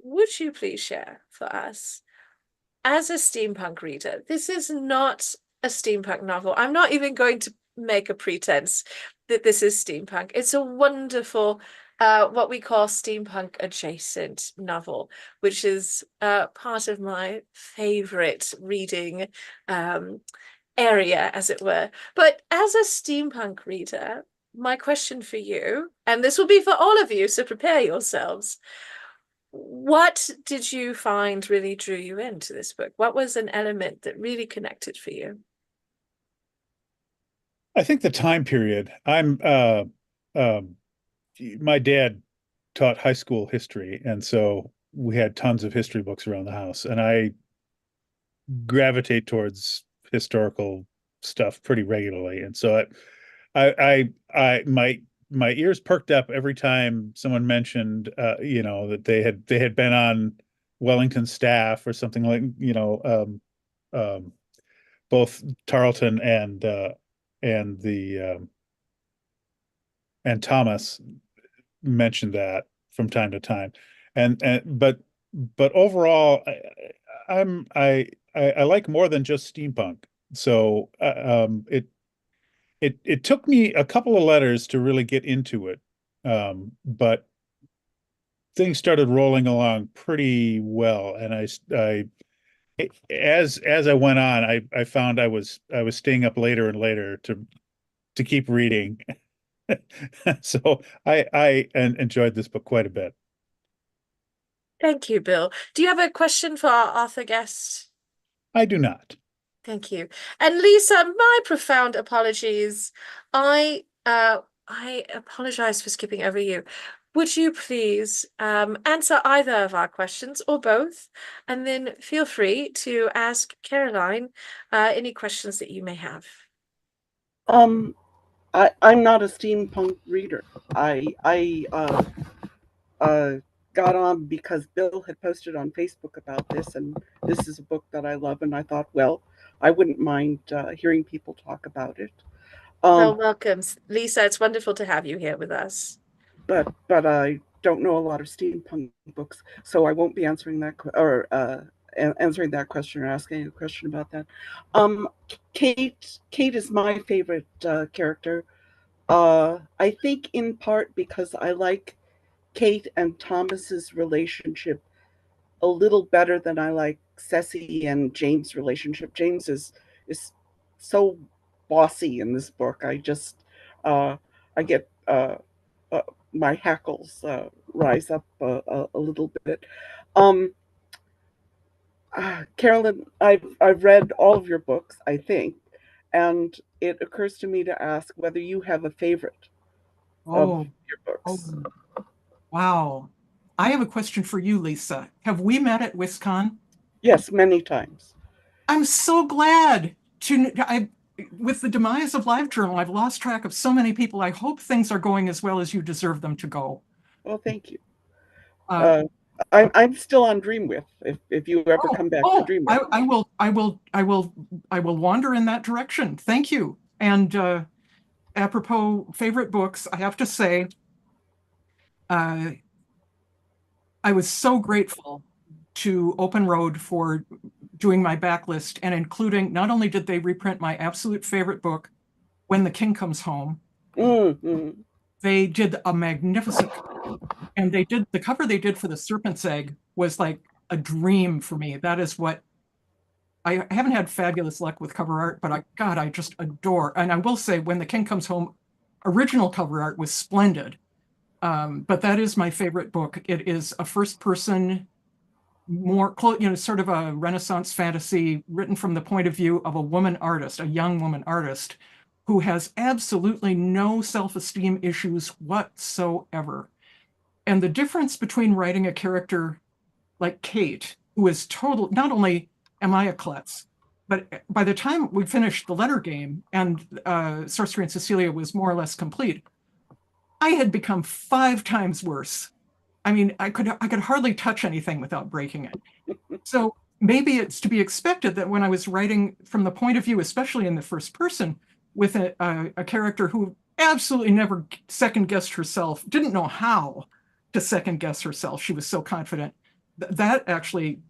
would you please share for us, as a steampunk reader, this is not a steampunk novel. I'm not even going to make a pretense that this is steampunk. It's a wonderful what we call steampunk adjacent novel, which is part of my favorite reading area, as it were. But as a steampunk reader, my question for you, and this will be for all of you, so prepare yourselves. What did you find really drew you into this book? What was an element that really connected for you? I think the time period. My dad taught high school history, and so we had tons of history books around the house, and I gravitate towards historical stuff pretty regularly. And so my ears perked up every time someone mentioned, that they had been on Wellington's staff or something like, both Tarleton and Thomas mentioned that from time to time, but overall, I like more than just steampunk. So it took me a couple of letters to really get into it, but things started rolling along pretty well, and as I went on, I found I was staying up later and later to keep reading. So I enjoyed this book quite a bit. Thank you, Bill. Do you have a question for our author guest? I do not. Thank you. And Lisa, my profound apologies. I apologize for skipping over you. Would you please answer either of our questions or both, and then feel free to ask Caroline any questions that you may have. I'm not a steampunk reader. I got on because Bill had posted on Facebook about this, and this is a book that I love, and I thought, well, I wouldn't mind hearing people talk about it. Well, welcome, Lisa. It's wonderful to have you here with us. But I don't know a lot of steampunk books, so I won't be answering that answering that question or asking a question about that. Kate is my favorite character. I think in part because I like Kate and Thomas's relationship a little better than I like Ceci and James' relationship. James is so bossy in this book. I get my hackles rise up a little bit. Carolyn, I've read all of your books, I think, and it occurs to me to ask whether you have a favorite. Oh, your books. wow. I have a question for you, Lisa. Have we met at WisCon? Yes, many times. I'm so glad with the demise of LiveJournal, I've lost track of so many people. I hope things are going as well as you deserve them to go. Well, thank you. I'm still on Dreamwith. If you ever come back to Dreamwith, I will wander in that direction. Thank you. And apropos favorite books, I have to say, I was so grateful to Open Road for doing my backlist and including, not only did they reprint my absolute favorite book, When the King Comes Home, they did a magnificent cover. And they did the cover they did for The Serpent's Egg was like a dream for me. That is what I haven't had fabulous luck with cover art, but I just adore. And I will say, When the King Comes Home, original cover art was splendid. But that is my favorite book. It is a first person, more, sort of a Renaissance fantasy written from the point of view of a woman artist, a young woman artist, who has absolutely no self-esteem issues whatsoever. And the difference between writing a character like Kate, who is not only am I a klutz, but by the time we finished the letter game and Sorcery and Cecilia was more or less complete, I had become 5 times worse. I mean, I could hardly touch anything without breaking it. So maybe it's to be expected that when I was writing from the point of view, especially in the first person, with a character who absolutely never second guessed herself, didn't know how to second guess herself. She was so confident. That actually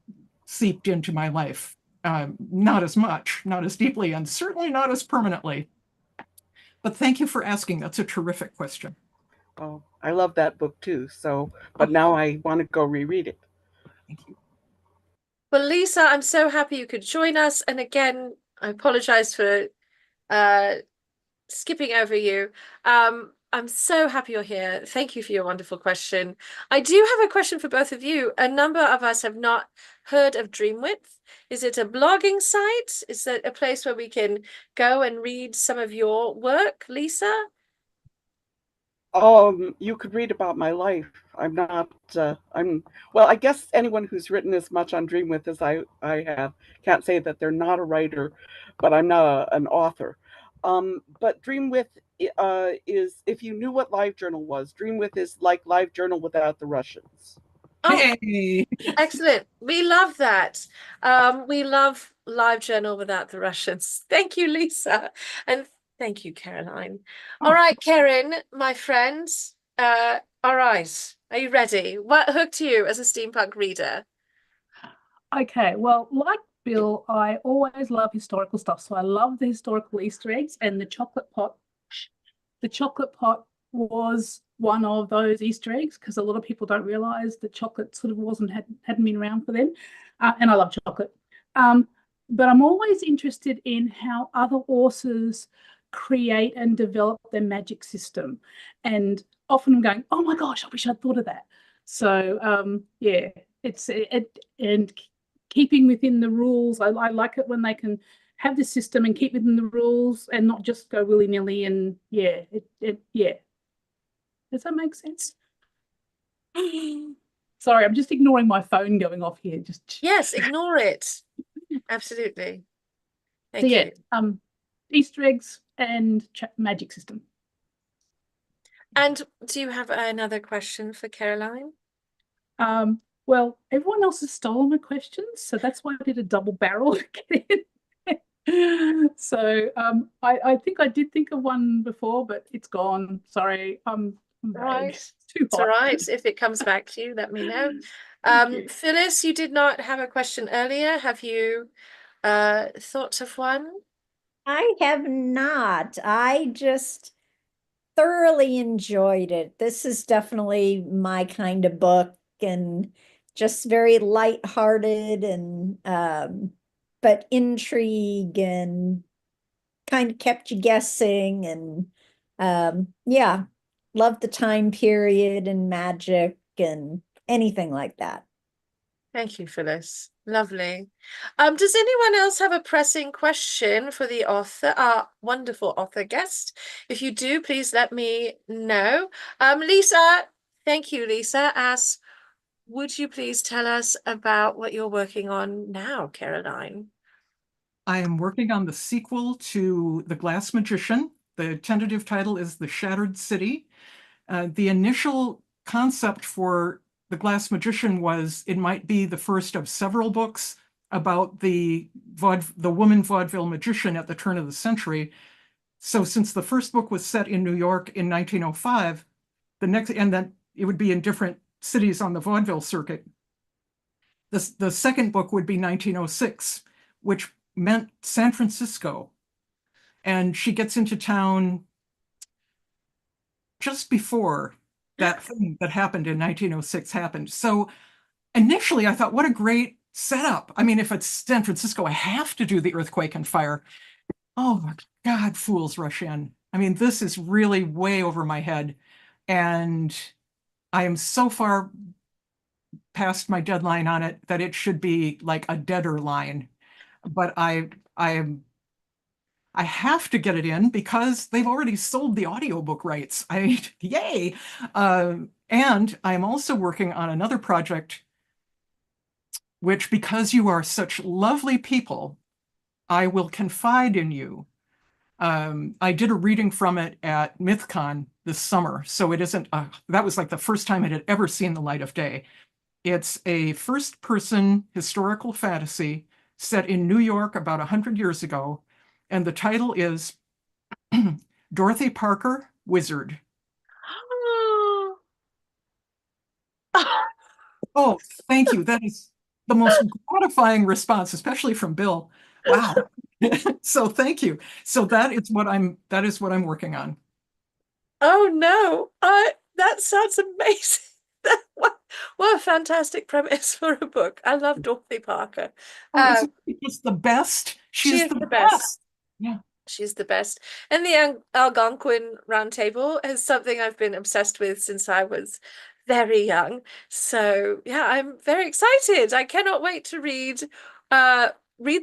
seeped into my life. Not as much, not as deeply, and certainly not as permanently. But thank you for asking. That's a terrific question. Oh, I love that book too. So, but now I want to go reread it. Thank you. Well, Lisa, I'm so happy you could join us. And again, I apologize for skipping over you. I'm so happy you're here. Thank you for your wonderful question. I do have a question for both of you. A number of us have not heard of Dreamwidth. Is it a blogging site? Is it a place where we can go and read some of your work, Lisa? You could read about my life. I'm not, well, I guess anyone who's written as much on Dreamwidth as I have can't say that they're not a writer, but I'm not an author. But Dreamwidth is, if you knew what LiveJournal was, Dreamwidth is like LiveJournal without the Russians. Oh, hey. Excellent. We love that. We love LiveJournal without the Russians. Thank you, Lisa. And thank you, Caroline. All right, Karen, my friend. All right. Are you ready? What hooked you as a steampunk reader? Okay, well, like Bill, I always love historical stuff. So I love the historical Easter eggs and the chocolate pot. The chocolate pot was one of those Easter eggs because a lot of people don't realize that chocolate sort of hadn't been around for them. And I love chocolate. But I'm always interested in how other authors create and develop their magic system. And often I'm going, oh my gosh, I wish I'd thought of that. So yeah, and keeping within the rules. I like it when they can have the system and keep within the rules and not just go willy-nilly. And yeah, yeah. Does that make sense? Sorry, I'm just ignoring my phone going off here. Yes, ignore it. Absolutely. Thank you. You. Easter eggs and magic system. And do you have another question for Caroline? Well, everyone else has stolen my questions, so that's why I did a double barrel to get in. So I think I did think of one before, but it's gone. Sorry. Right. It's too hot. It's all right. If it comes back to you, let me know. Phyllis, you did not have a question earlier. Have you thought of one? I have not. I just thoroughly enjoyed it. This is definitely my kind of book and just very lighthearted and but intrigue and kind of kept you guessing and yeah, loved the time period and magic and anything like that. Thank you, Phyllis. Lovely. Does anyone else have a pressing question for the author, our wonderful author guest? If you do, please let me know. Lisa, thank you, Lisa, asks, would you please tell us about what you're working on now, Caroline? I am working on the sequel to The Glass Magician. The tentative title is The Shattered City. The initial concept for The Glass Magician was it might be the first of several books about the woman vaudeville magician at the turn of the century. So since the first book was set in New York in 1905, and that it would be in different cities on the vaudeville circuit. The second book would be 1906, which meant San Francisco. And she gets into town just before that thing that happened in 1906 happened. So initially I thought, what a great setup. I mean, if it's San Francisco, I have to do the earthquake and fire. Oh my God, fools rush in. I mean, this is really way over my head. And I am so far past my deadline on it that it should be like a deader line. But I have to get it in because they've already sold the audiobook rights. Yay. And I'm also working on another project, which, because you are such lovely people, I will confide in you. I did a reading from it at MythCon this summer, so it isn't, that was like the first time it had ever seen the light of day. It's a first-person historical fantasy set in New York about 100 years ago, and the title is Dorothy Parker, Wizard. Oh, thank you. That is the most gratifying response, especially from Bill. Wow. So thank you. So that is what I'm working on. Oh no, that sounds amazing. What a fantastic premise for a book. I love Dorothy Parker. Oh, it's the best. She is the best. Yeah. She's the best. And the Algonquin Round Table is something I've been obsessed with since I was very young. So yeah, I'm very excited. I cannot wait to read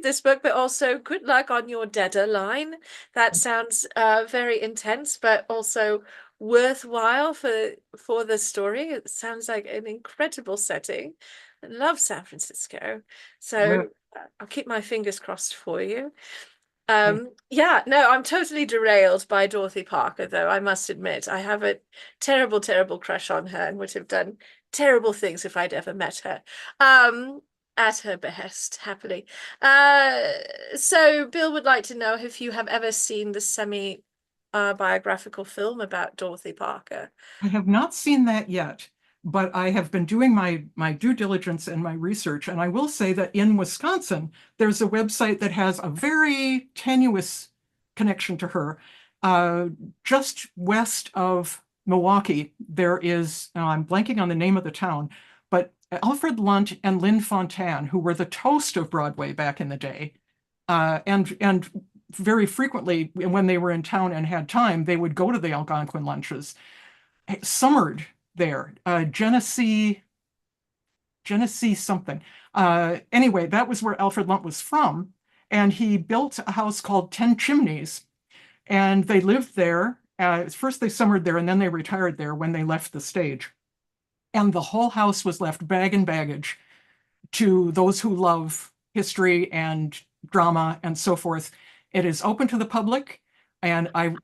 this book, but also good luck on your deadline. That sounds very intense, but also worthwhile for the story. It sounds like an incredible setting. I love San Francisco. So I'll keep my fingers crossed for you. Yeah, no, I'm totally derailed by Dorothy Parker, though, I must admit. I have a terrible, terrible crush on her and would have done terrible things if I'd ever met her. At her behest, happily. So Bill would like to know if you have ever seen the semi-biographical film about Dorothy Parker. I have not seen that yet, but I have been doing my due diligence and my research. And I will say that in Wisconsin, there's a website that has a very tenuous connection to her. Just west of Milwaukee, there is, I'm blanking on the name of the town, but Alfred Lunt and Lynn Fontanne, who were the toast of Broadway back in the day, and very frequently when they were in town and had time, they would go to the Algonquin lunches, summered there. Genesee something. Anyway, that was where Alfred Lunt was from, and he built a house called 10 Chimneys, and they lived there. First they summered there, and then they retired there when they left the stage. And the whole house was left bag and baggage to those who love history and drama and so forth. It is open to the public, and I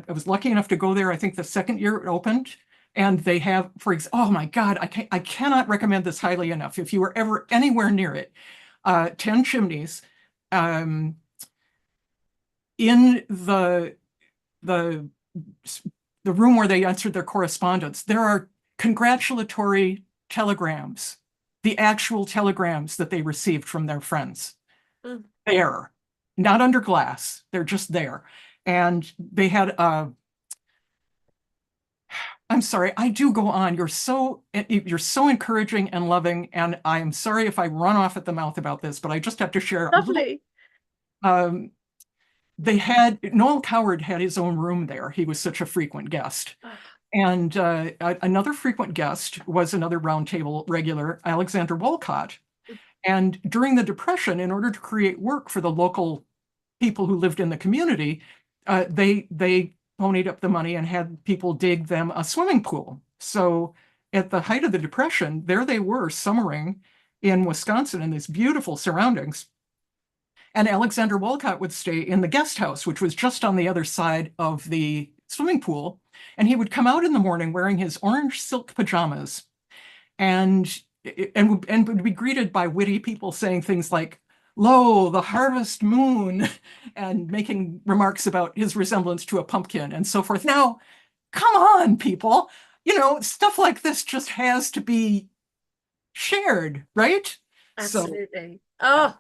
was lucky enough to go there, I think the second year it opened, and they have, oh my God, I cannot recommend this highly enough. If you were ever anywhere near it, 10 Chimneys, in the room where they answered their correspondence, there are congratulatory telegrams, the actual telegrams that they received from their friends. There, not under glass, they're just there. And they had I'm sorry, I do go on. You're so encouraging and loving, and I'm sorry if I run off at the mouth about this, but I just have to share. Lovely. They had, Noel Coward had his own room there. He was such a frequent guest. And another frequent guest was another roundtable regular, Alexander Wolcott, And during the Depression, in order to create work for the local people who lived in the community, they ponied up the money and had people dig them a swimming pool. So at the height of the Depression, there they were summering in Wisconsin in these beautiful surroundings. And Alexander Walcott would stay in the guest house, which was just on the other side of the swimming pool. And he would come out in the morning wearing his orange silk pajamas and would be greeted by witty people saying things like, "Lo, the harvest moon," and making remarks about his resemblance to a pumpkin and so forth. Now, come on, people. Stuff like this just has to be shared, right? Absolutely. Oh,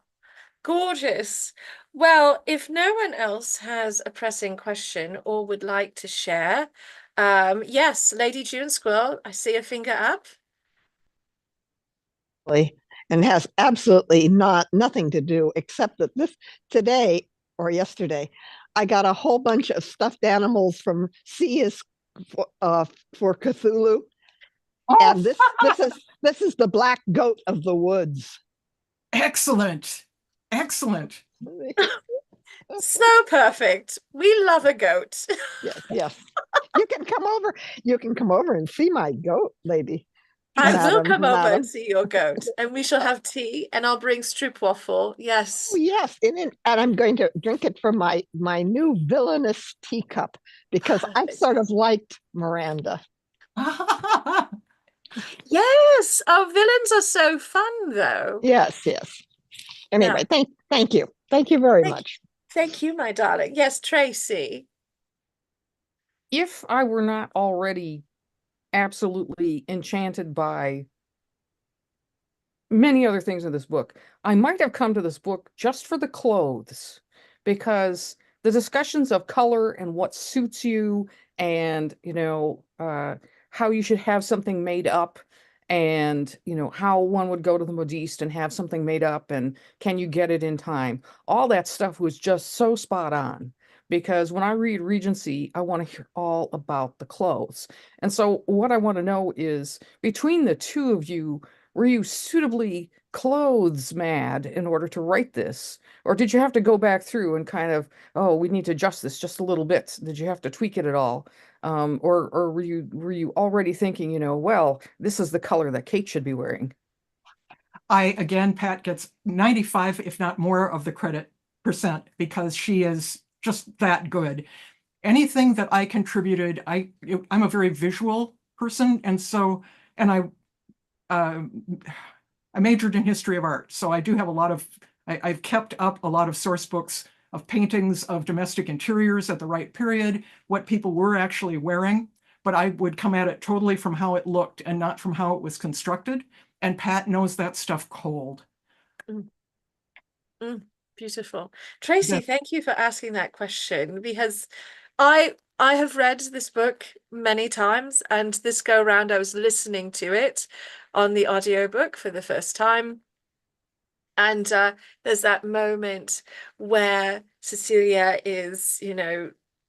gorgeous. Well, if no one else has a pressing question or would like to share, yes, Lady June Squirrel, I see a finger up. And has absolutely nothing to do except that today or yesterday, I got a whole bunch of stuffed animals from C is for Cthulhu. And this is the black goat of the woods. Excellent. Excellent. So perfect. We love a goat. Yes. You can come over and see my goat, lady. I will come over and see your goat, and we shall have tea, and I'll bring stroopwafel. Yes. Oh, yes, and I'm going to drink it from my new villainous teacup because I've sort of liked Miranda. Yes, our villains are so fun, though. Yes. Anyway, thank you very much. Thank you, my darling. Yes, Tracy. If I were not already absolutely enchanted by many other things in this book, I might have come to this book just for the clothes, because the discussions of color and what suits you and, how you should have something made up and, how one would go to the modiste and have something made up and can you get it in time? All that stuff was just so spot on. Because when I read Regency, I want to hear all about the clothes. And so what I want to know is, between the two of you, were you suitably clothes mad in order to write this? Or did you have to go back through and kind of, oh, we need to adjust this just a little bit? Did you have to tweak it at all? Or were you already thinking, well, this is the color that Kate should be wearing? Again, Pat gets 95, if not more, of the credit percent because she is just that good. Anything that I contributed, I'm a very visual person, and I majored in history of art, so I do have I've kept up a lot of source books of paintings of domestic interiors at the right period, what people were actually wearing, but I would come at it totally from how it looked and not from how it was constructed. And Pat knows that stuff cold. Beautiful. Tracy, thank you for asking that question, because I have read this book many times, and this go around I was listening to it on the audiobook for the first time. And there's that moment where Cecilia is,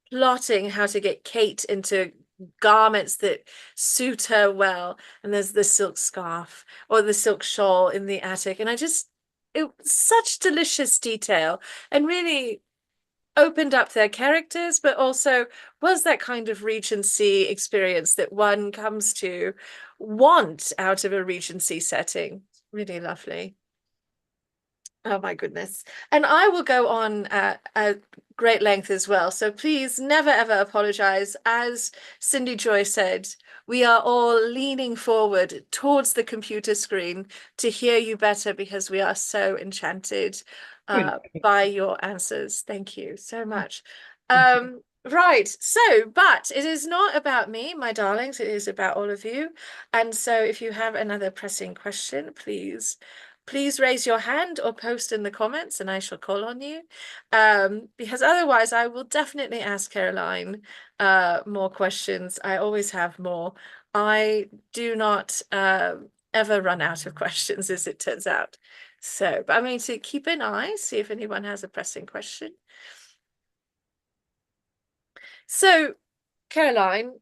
plotting how to get Kate into garments that suit her well. And there's the silk scarf or the silk shawl in the attic. And it was such delicious detail and really opened up their characters, but also was that kind of Regency experience that one comes to want out of a Regency setting. Really lovely. Oh my goodness. And I will go on at great length as well. So please never, ever apologize. As Cindy Joy said, we are all leaning forward towards the computer screen to hear you better because we are so enchanted by your answers. Thank you so much. Right. So, but it is not about me, my darlings. It is about all of you. And so if you have another pressing question, please raise your hand or post in the comments and I shall call on you. Because otherwise I will definitely ask Caroline more questions. I always have more. I do not ever run out of questions, as it turns out. So, but I'm going to keep an eye, see if anyone has a pressing question. So, Caroline,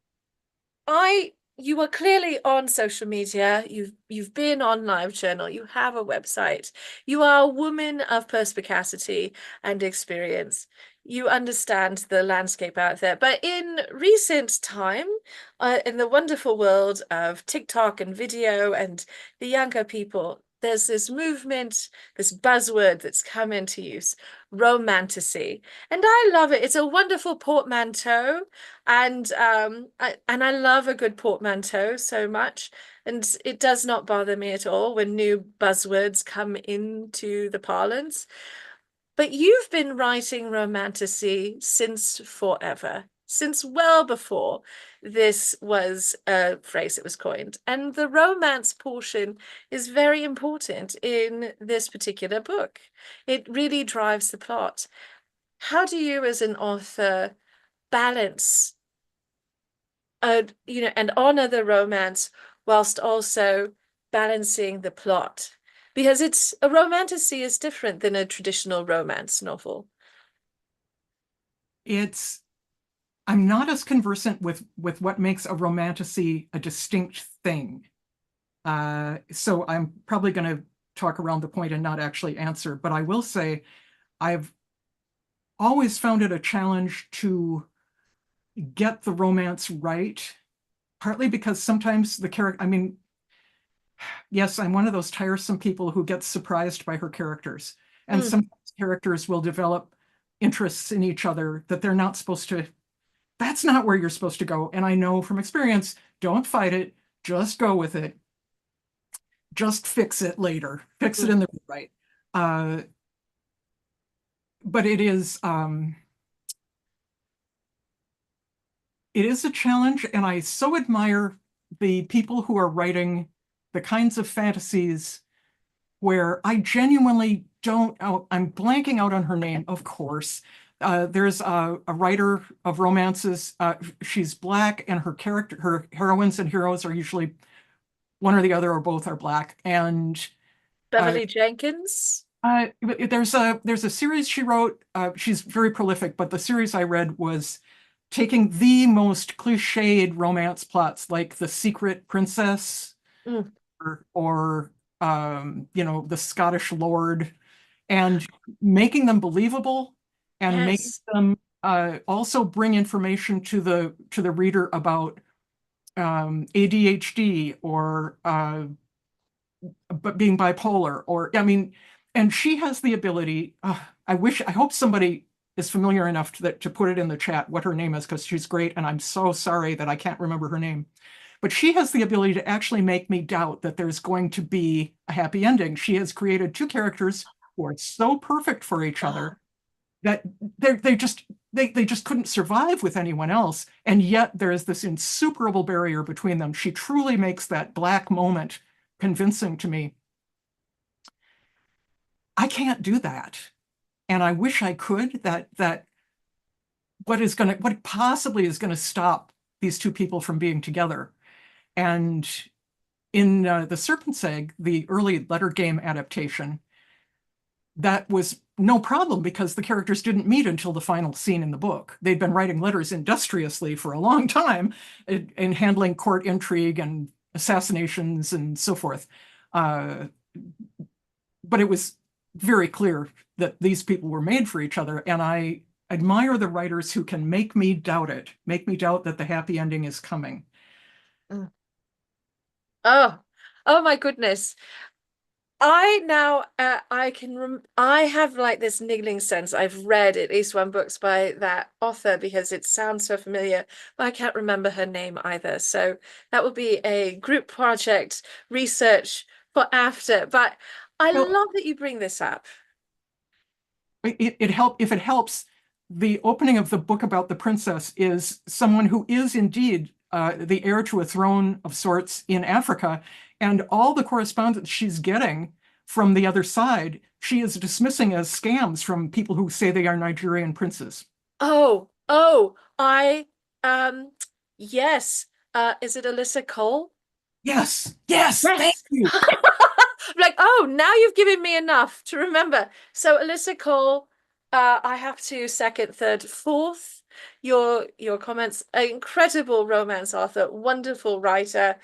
I you are clearly on social media. You've been on LiveJournal. You have a website. You are a woman of perspicacity and experience. You understand the landscape out there. But in recent time, in the wonderful world of TikTok and video and the younger people, there's this movement, this buzzword that's come into use, romantasy. And I love it. It's a wonderful portmanteau. And I love a good portmanteau so much. And it does not bother me at all when new buzzwords come into the parlance. But you've been writing romantasy since forever, since well before this was a phrase that was coined. And the romance portion is very important in this particular book. It really drives the plot. How do you, as an author, balance, and honor the romance whilst also balancing the plot? Because it's a romantasy is different than a traditional romance novel. I'm not as conversant with what makes a romantasy a distinct thing. So I'm probably going to talk around the point and not actually answer, but I will say I've always found it a challenge to get the romance right, partly because sometimes the character, I mean, yes, I'm one of those tiresome people who gets surprised by her characters. And sometimes characters will develop interests in each other that they're not supposed to, that's not where you're supposed to go. And I know from experience, don't fight it, just go with it. Just fix it later, fix it in the right. But it is a challenge, and I so admire the people who are writing the kinds of fantasies where I genuinely don't, I'm blanking out on her name, of course. There's a writer of romances. She's Black, and her heroines and heroes are usually one or the other, or both are Black. And Beverly Jenkins? There's a series she wrote. She's very prolific, but the series I read was taking the most cliched romance plots, like The Secret Princess, or the Scottish Lord, and making them believable, and making them also bring information to the reader about ADHD, or but being bipolar, or I mean, and she has the ability. I hope somebody is familiar enough to put it in the chat what her name is, because she's great, and I'm so sorry that I can't remember her name. But she has the ability to actually make me doubt that there's going to be a happy ending. She has created two characters who are so perfect for each other that they just couldn't survive with anyone else. And yet there is this insuperable barrier between them. She truly makes that Black moment convincing to me. I can't do that. And I wish I could. That what possibly is going to stop these two people from being together. And in The Serpent's Egg, the early letter game adaptation, that was no problem because the characters didn't meet until the final scene in the book. They'd been writing letters industriously for a long time and handling court intrigue and assassinations and so forth. But it was very clear that these people were made for each other. And I admire the writers who can make me doubt it, make me doubt that the happy ending is coming. Oh my goodness. I have like this niggling sense. I've read at least one book by that author because it sounds so familiar, but I can't remember her name either. So that would be a group project research for after. But I love that you bring this up. If it helps, the opening of the book about the princess is someone who is indeed the heir to a throne of sorts in Africa, and all the correspondence she's getting from the other side, she is dismissing as scams from people who say they are Nigerian princes. Yes. Is it Alyssa Cole? Yes. Thank you. I'm like, now you've given me enough to remember. So Alyssa Cole, I have to second, third, fourth your comments. An incredible romance author, wonderful writer.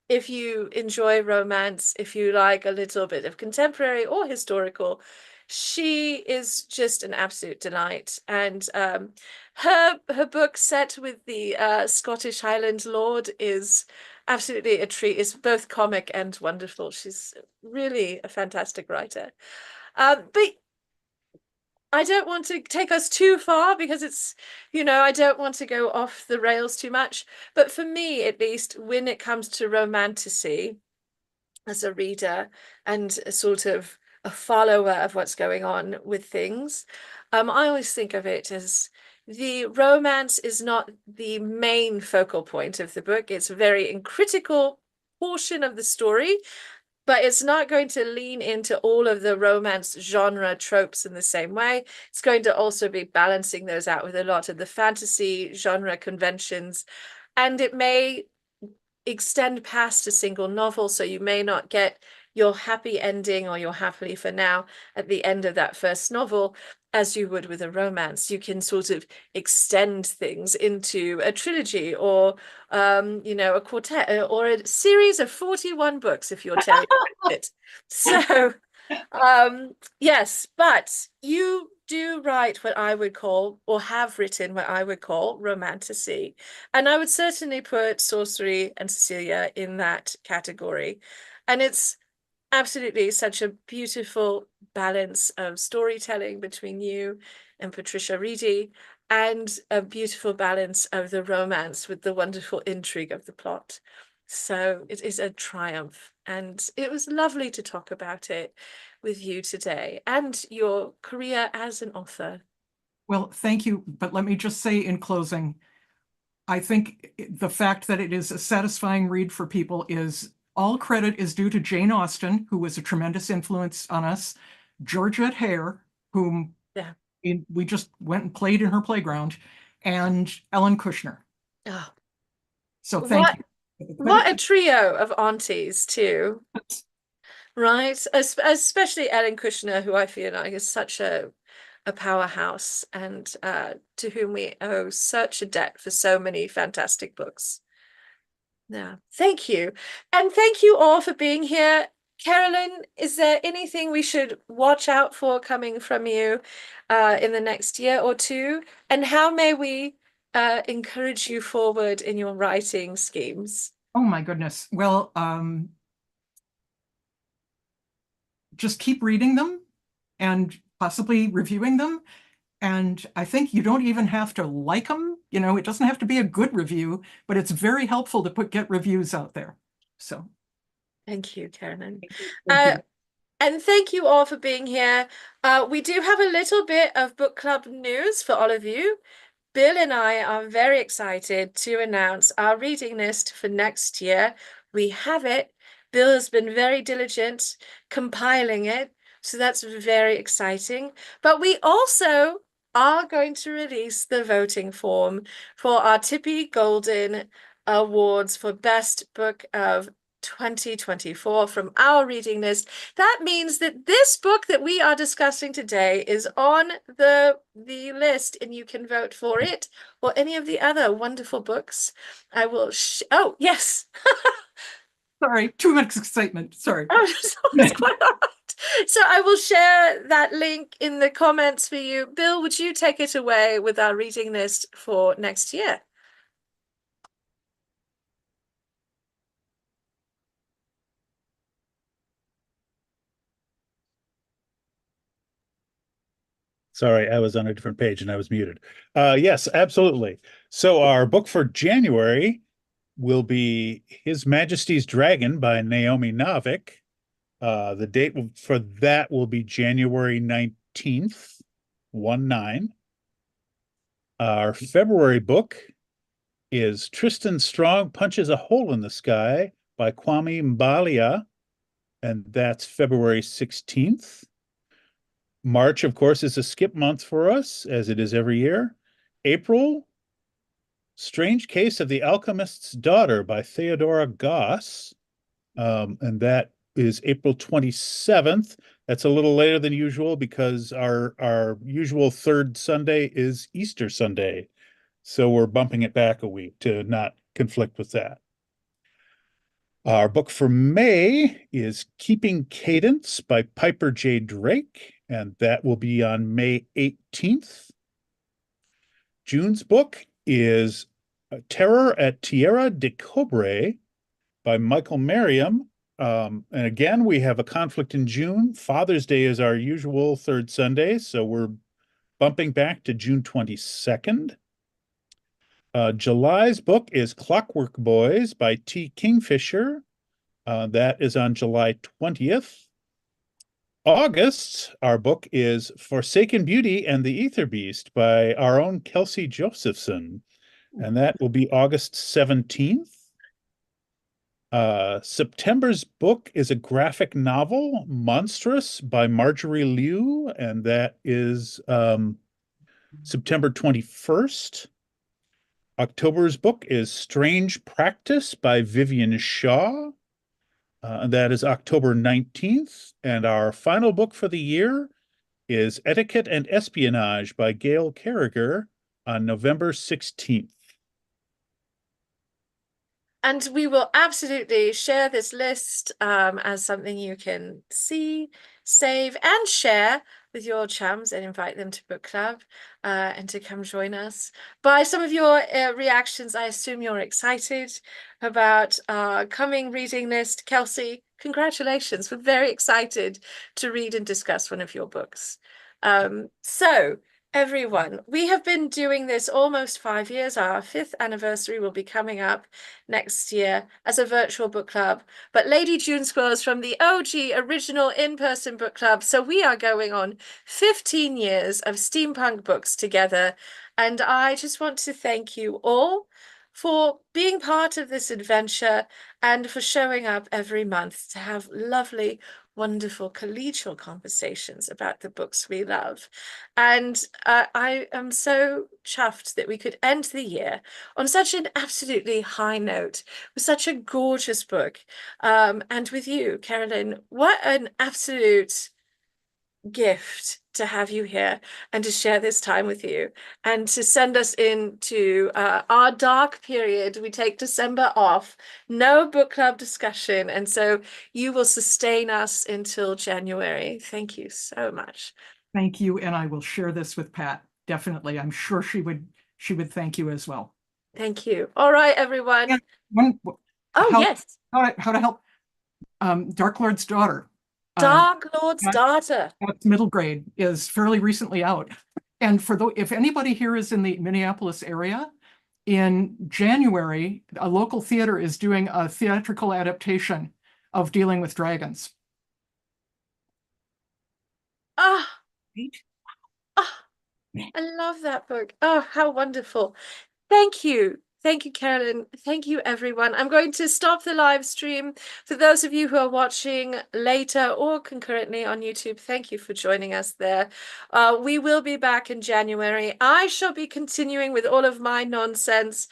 If you enjoy romance, if you like a little bit of contemporary or historical, she is just an absolute delight. And her book set with the Scottish Highland Lord is absolutely a treat. It's both comic and wonderful. She's really a fantastic writer. But I don't want to take us too far because it's, I don't want to go off the rails too much. But for me, at least, when it comes to romantasy, as a reader and a sort of a follower of what's going on with things, I always think of it as the romance is not the main focal point of the book. It's a very critical portion of the story, but it's not going to lean into all of the romance genre tropes in the same way. It's going to also be balancing those out with a lot of the fantasy genre conventions. And it may extend past a single novel, so you may not get your happy ending or your happily for now at the end of that first novel as you would with a romance. You can sort of extend things into a trilogy or a quartet or a series of 41 books if you're telling it. So yes, but you do write what I would call, or have written what I would call, romantasy. And I would certainly put Sorcery and Cecilia in that category. And it's absolutely such a beautiful balance of storytelling between you and Patricia Reedy, and a beautiful balance of the romance with the wonderful intrigue of the plot. So it is a triumph, and it was lovely to talk about it with you today and your career as an author. Well, thank you. But let me just say in closing, I think the fact that it is a satisfying read for people is all credit is due to Jane Austen, who was a tremendous influence on us, Georgette Hare, whom we just went and played in her playground, and Ellen Kushner. Oh, so thank you. What a trio of aunties too. Right, especially Ellen Kushner, who I feel like is such a powerhouse, and to whom we owe such a debt for so many fantastic books. Yeah, thank you. And thank you all for being here. Carolyn, is there anything we should watch out for coming from you in the next year or two? And how may we encourage you forward in your writing schemes? Oh my goodness. Well, just keep reading them and possibly reviewing them. And I think you don't even have to like them. It doesn't have to be a good review, but it's very helpful to get reviews out there. So thank you, Carolyn. Thank you. And thank you all for being here. We do have a little bit of book club news for all of you. Bill and I are very excited to announce our reading list for next year. We have it. Bill has been very diligent compiling it, so that's very exciting. But we also are going to release the voting form for our Tippy Golden Awards for Best Book of 2024 from our reading list. That means that this book that we are discussing today is on the list, and you can vote for it or any of the other wonderful books. I will oh yes. Sorry, too much excitement. Sorry. Oh, it's quite all right. So I will share that link in the comments for you. Bill, would you take it away with our reading list for next year? Sorry, I was on a different page and I was muted. Yes, absolutely. So our book for January will be His Majesty's Dragon by Naomi Novik. The date for that will be January 19th, 1/9. Our February book is Tristan Strong Punches a Hole in the Sky by Kwame Mbalia, and that's February 16th. March, of course, is a skip month for us, as it is every year. April, Strange Case of the Alchemist's Daughter by Theodora Goss, and that is April 27th. That's a little later than usual because our usual third Sunday is Easter Sunday. So we're bumping it back a week to not conflict with that. Our book for May is Keeping Cadence by Piper J. Drake, and that will be on May 18th. June's book is Terror at Tierra de Cobre by Michael Merriam. And again, we have a conflict in June. Father's Day is our usual third Sunday, so we're bumping back to June 22nd. July's book is Clockwork Boys by T. Kingfisher. That is on July 20th. August, our book is Forsaken Beauty and the Ether Beast by our own Kelsey Josephson, and that will be August 17th. September's book is a graphic novel, Monstrous by Marjorie Liu, and that is September 21st. October's book is Strange Practice by Vivian Shaw. That is October 19th. And our final book for the year is Etiquette and Espionage by Gail Carriger on November 16th. And we will absolutely share this list as something you can see, save, and share with your chums and invite them to book club and to come join us. By some of your reactions, I assume you're excited about our coming reading list. Kelsey, congratulations. We're very excited to read and discuss one of your books. So, everyone, we have been doing this almost 5 years. Our 5th anniversary will be coming up next year as a virtual book club. But Lady June Squirrels from the OG original in-person book club. So we are going on 15 years of steampunk books together. And I just want to thank you all for being part of this adventure and for showing up every month to have lovely, wonderful collegial conversations about the books we love. And I am so chuffed that we could end the year on such an absolutely high note with such a gorgeous book. And with you, Carolyn, what an absolute gift to have you here and to share this time with you and to send us into our dark period. We take December off, no book club discussion, and so you will sustain us until January. Thank you so much. Thank you, and I will share this with Pat. Definitely, I'm sure she would thank you as well. Thank you. All right, everyone. Yes. How to help Dark Lord's Daughter. Dark Lord's Daughter. That's middle grade, is fairly recently out. And if anybody here is in the Minneapolis area, in January, a local theater is doing a theatrical adaptation of Dealing with Dragons. I love that book. Oh, how wonderful. Thank you. Thank you, Carolyn. Thank you, everyone. I'm going to stop the live stream. For those of you who are watching later or concurrently on YouTube, thank you for joining us there. We will be back in January. I shall be continuing with all of my nonsense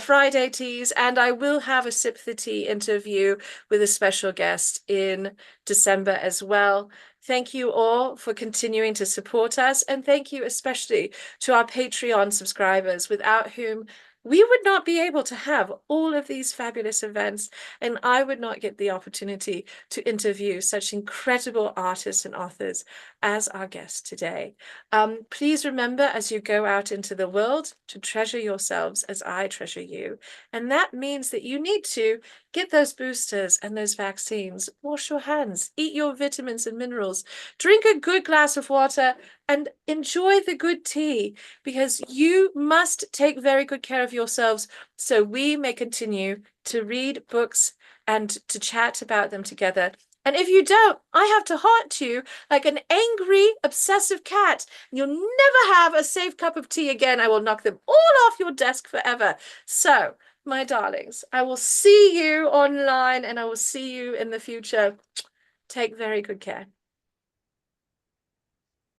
Friday teas, and I will have a Sip the Tea interview with a special guest in December as well. Thank you all for continuing to support us, and thank you especially to our Patreon subscribers, without whom we would not be able to have all of these fabulous events, and I would not get the opportunity to interview such incredible artists and authors as our guest today. Please remember, as you go out into the world, to treasure yourselves as I treasure you. And that means that you need to get those boosters and those vaccines, wash your hands, eat your vitamins and minerals, drink a good glass of water, and enjoy the good tea, because you must take very good care of yourselves so we may continue to read books and to chat about them together. And if you don't, I have to haunt you like an angry, obsessive cat. You'll never have a safe cup of tea again. I will knock them all off your desk forever. So, my darlings, I will see you online and I will see you in the future. Take very good care.